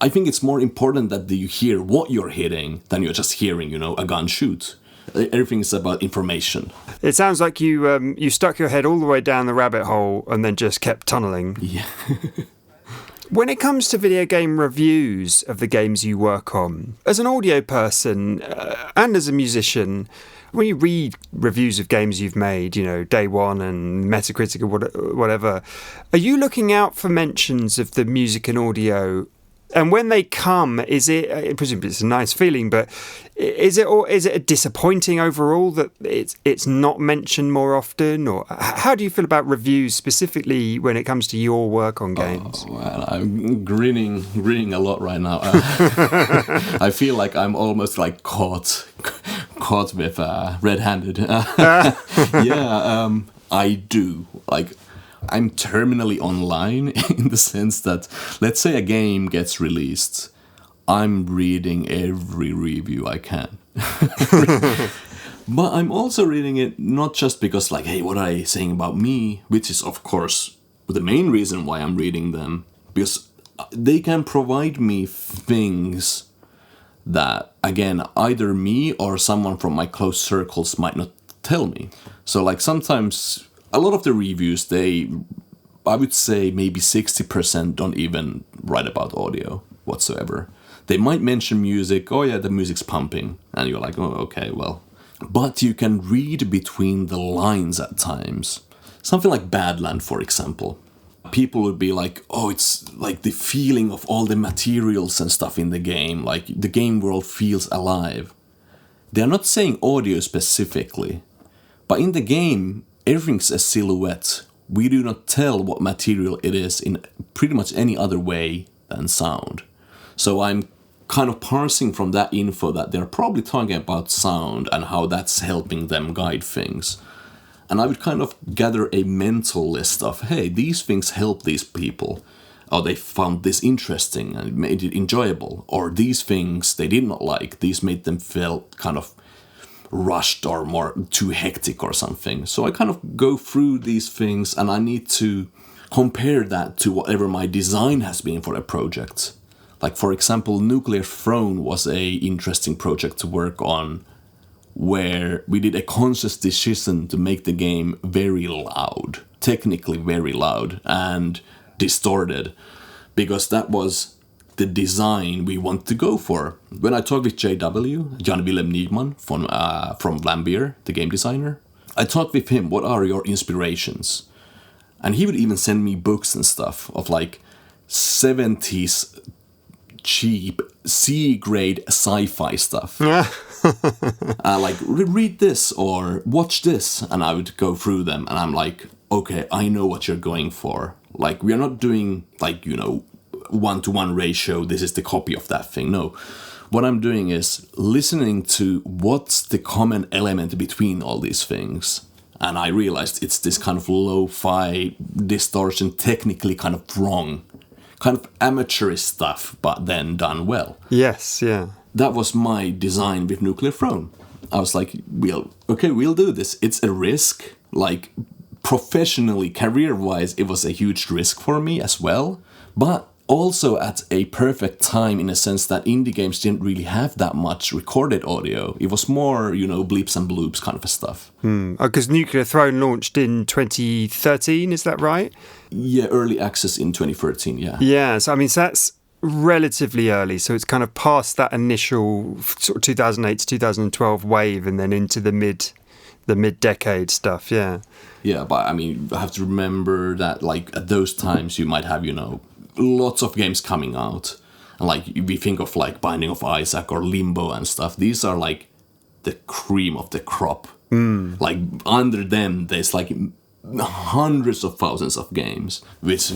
I think it's more important that you hear what you're hitting than you're just hearing, a gun shoot. Everything is about information. It sounds like you stuck your head all the way down the rabbit hole and then just kept tunneling. Yeah. When it comes to video game reviews of the games you work on, as an audio person and as a musician, when you read reviews of games you've made, Day One and Metacritic or whatever, are you looking out for mentions of the music and audio? And when they come, is it, presumably it's a nice feeling, but is it disappointing overall that it's not mentioned more often? Or how do you feel about reviews specifically when it comes to your work on games? Oh, well, I'm grinning a lot right now. I feel like I'm almost caught with red-handed. I do. I'm terminally online in the sense that, let's say a game gets released, I'm reading every review I can. But I'm also reading it not just because, hey, what are they saying about me? Which is, of course, the main reason why I'm reading them. Because they can provide me things that, again, either me or someone from my close circles might not tell me. So, sometimes a lot of the reviews, I would say maybe 60% don't even write about audio whatsoever. They might mention music, oh yeah, the music's pumping, and you're like, oh, okay, well. But you can read between the lines at times. Something like Badland, for example. People would be like, oh, it's the feeling of all the materials and stuff in the game, the game world feels alive. They're not saying audio specifically, but in the game, everything's a silhouette. We do not tell what material it is in pretty much any other way than sound. So I'm kind of parsing from that info that they're probably talking about sound and how that's helping them guide things. And I would kind of gather a mental list of, hey, these things help these people. Or they found this interesting and it made it enjoyable. Or these things they did not like. These made them feel kind of rushed or more too hectic or something. So I kind of go through these things and I need to compare that to whatever my design has been for a project. For example, Nuclear Throne was a interesting project to work on where we did a conscious decision to make the game very loud, technically very loud and distorted, because that was the design we want to go for. When I talked with JW, Jan Willem Niedman from Vlambeer, the game designer, I talked with him, what are your inspirations? And he would even send me books and stuff of 70s cheap C-grade sci-fi stuff. Read this or watch this, and I would go through them and I'm like, okay, I know what you're going for. We are not doing 1-to-1 ratio, this is the copy of that thing. No, what I'm doing is listening to what's the common element between all these things. And I realized it's this kind of lo-fi distortion, technically kind of wrong, kind of amateurish stuff, but then done well. Yes, yeah. That was my design with Nuclear Throne. I was like, we'll do this. It's a risk. Like, professionally, career-wise, it was a huge risk for me as well. But also at a perfect time in a sense that indie games didn't really have that much recorded audio. It was more, bleeps and bloops kind of a stuff. Because Nuclear Throne launched in 2013, is that right? Yeah, early access in 2013, yeah. Yeah, so that's relatively early. So it's kind of past that initial sort of 2008 to 2012 wave and then into the mid-decade stuff, yeah. Yeah, but I have to remember that, like, at those times you might have, lots of games coming out. And, like, we think of, like, Binding of Isaac or Limbo and stuff. These are, like, the cream of the crop. Like, under them, there's, like, hundreds of thousands of games, which,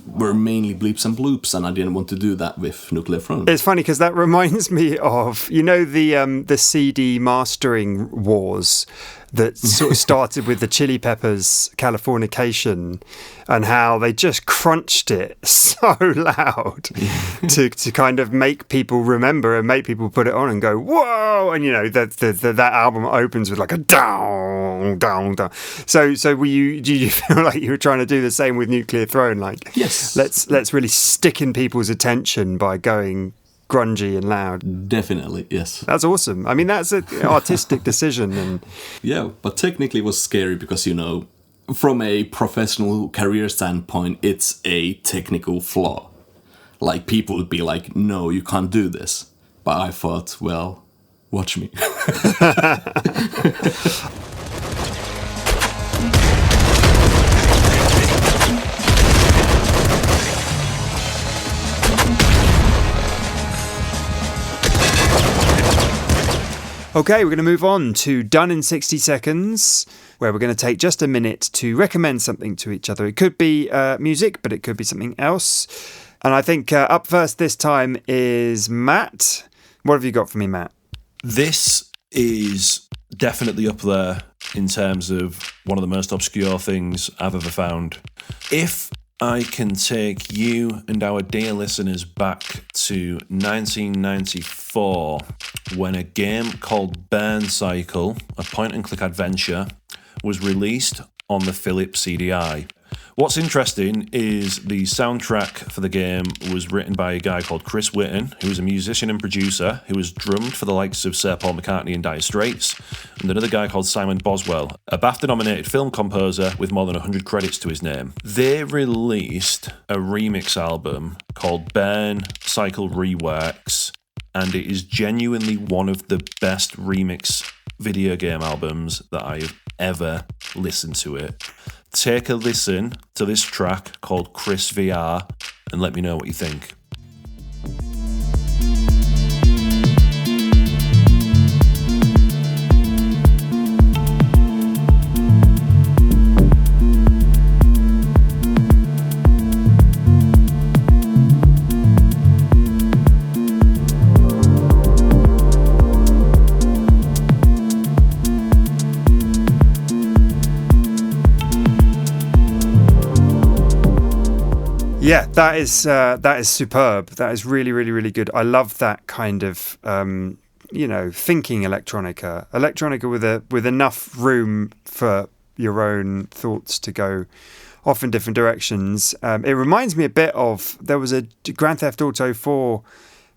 were mainly bleeps and bloops, and I didn't want to do that with Nuclear Throne. It's funny because that reminds me of, the CD mastering wars that sort of started with the Chili Peppers' Californication, and how they just crunched it so loud to kind of make people remember and make people put it on and go, whoa! And, that album opens with like a down, down, down. So do you feel like you were trying to do the same with Nuclear Throne? Like, yes. Let's really stick in people's attention by going grungy and loud. Definitely, yes. That's awesome. That's an artistic decision. And yeah, but technically it was scary because, from a professional career standpoint, it's a technical flaw. Like, people would be like, no, you can't do this. But I thought, well, watch me. Okay, we're going to move on to Done in 60 Seconds, where we're going to take just a minute to recommend something to each other. It could be music, but it could be something else. And I think up first this time is Matt. What have you got for me, Matt? This is definitely up there in terms of one of the most obscure things I've ever found. If I can take you and our dear listeners back to 1994, when a game called Burn Cycle, a point-and-click adventure, was released on the Philips CDI. What's interesting is the soundtrack for the game was written by a guy called Chris Whitten, who was a musician and producer who has drummed for the likes of Sir Paul McCartney and Dire Straits, and another guy called Simon Boswell, a BAFTA-nominated film composer with more than 100 credits to his name. They released a remix album called Burn Cycle Reworks, and it is genuinely one of the best remix video game albums that I have ever listened to it. Take a listen to this track called Chris VR and let me know what you think. Yeah, that is superb. That is really, really, really good. I love that kind of thinking electronica with enough room for your own thoughts to go off in different directions. It reminds me a bit of, there was a Grand Theft Auto 4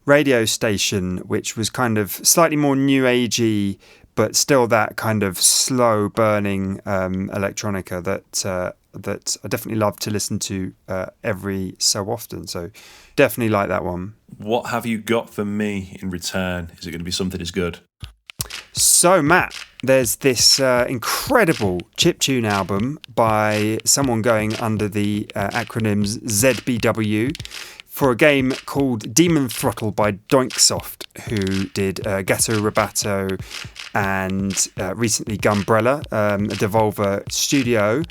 radio station which was kind of slightly more new agey, but still that kind of slow burning electronica that I definitely love to listen to every so often. So definitely like that one. What have you got for me in return? Is it going to be something as good? So Matt, there's this incredible chiptune album by someone going under the acronyms ZBW for a game called Demon Throttle by Doinksoft, who did Gato Robato and recently Gumbrella, a Devolver studio.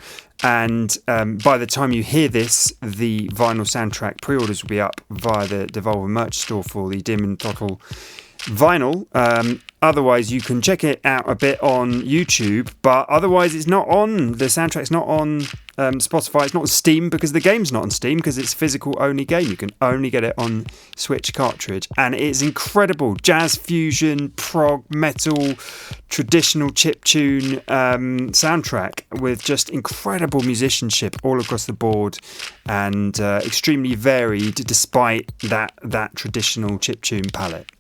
And by the time you hear this, the vinyl soundtrack pre-orders will be up via the Devolver merch store for the Demon Throttle vinyl. Otherwise, you can check it out a bit on YouTube, but otherwise it's not on, the soundtrack's not on Spotify, it's not on Steam, because the game's not on Steam, because it's a physical only game. You can only get it on Switch cartridge, and it's incredible. Jazz fusion, prog, metal, traditional chiptune soundtrack with just incredible musicianship all across the board, and extremely varied despite that traditional chiptune palette.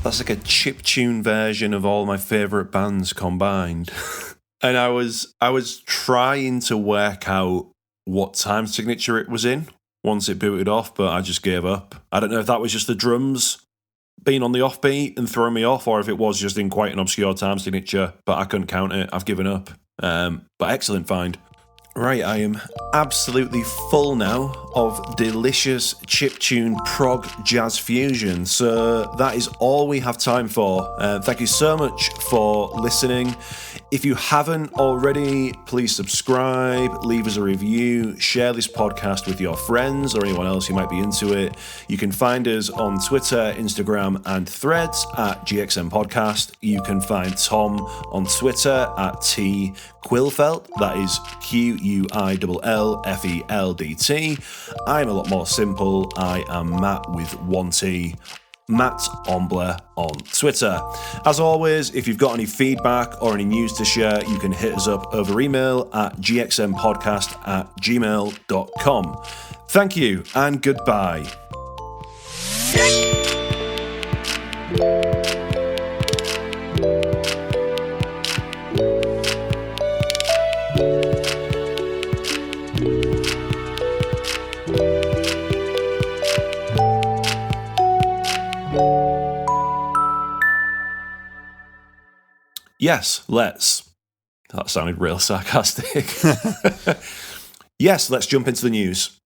That's like a chiptune version of all my favourite bands combined. And I was trying to work out what time signature it was in once it booted off, but I just gave up. I don't know if that was just the drums being on the offbeat and throwing me off, or if it was just in quite an obscure time signature, but I couldn't count it. I've given up. But excellent find. Right, I am absolutely full now of delicious chiptune prog jazz fusion. So that is all we have time for. Thank you so much for listening. If you haven't already, please subscribe, leave us a review, share this podcast with your friends or anyone else who might be into it. You can find us on Twitter, Instagram, and Threads at GXM Podcast. You can find Tom on Twitter at T Quillfeldt. That is QUILLFELDT. I'm a lot more simple. I am Matt with one T. Mat Ombler on Twitter. As always, if you've got any feedback or any news to share, you can hit us up over email at gxmpodcast@gmail.com. Thank you and goodbye. Yes, let's. That sounded real sarcastic. Yes, let's jump into the news.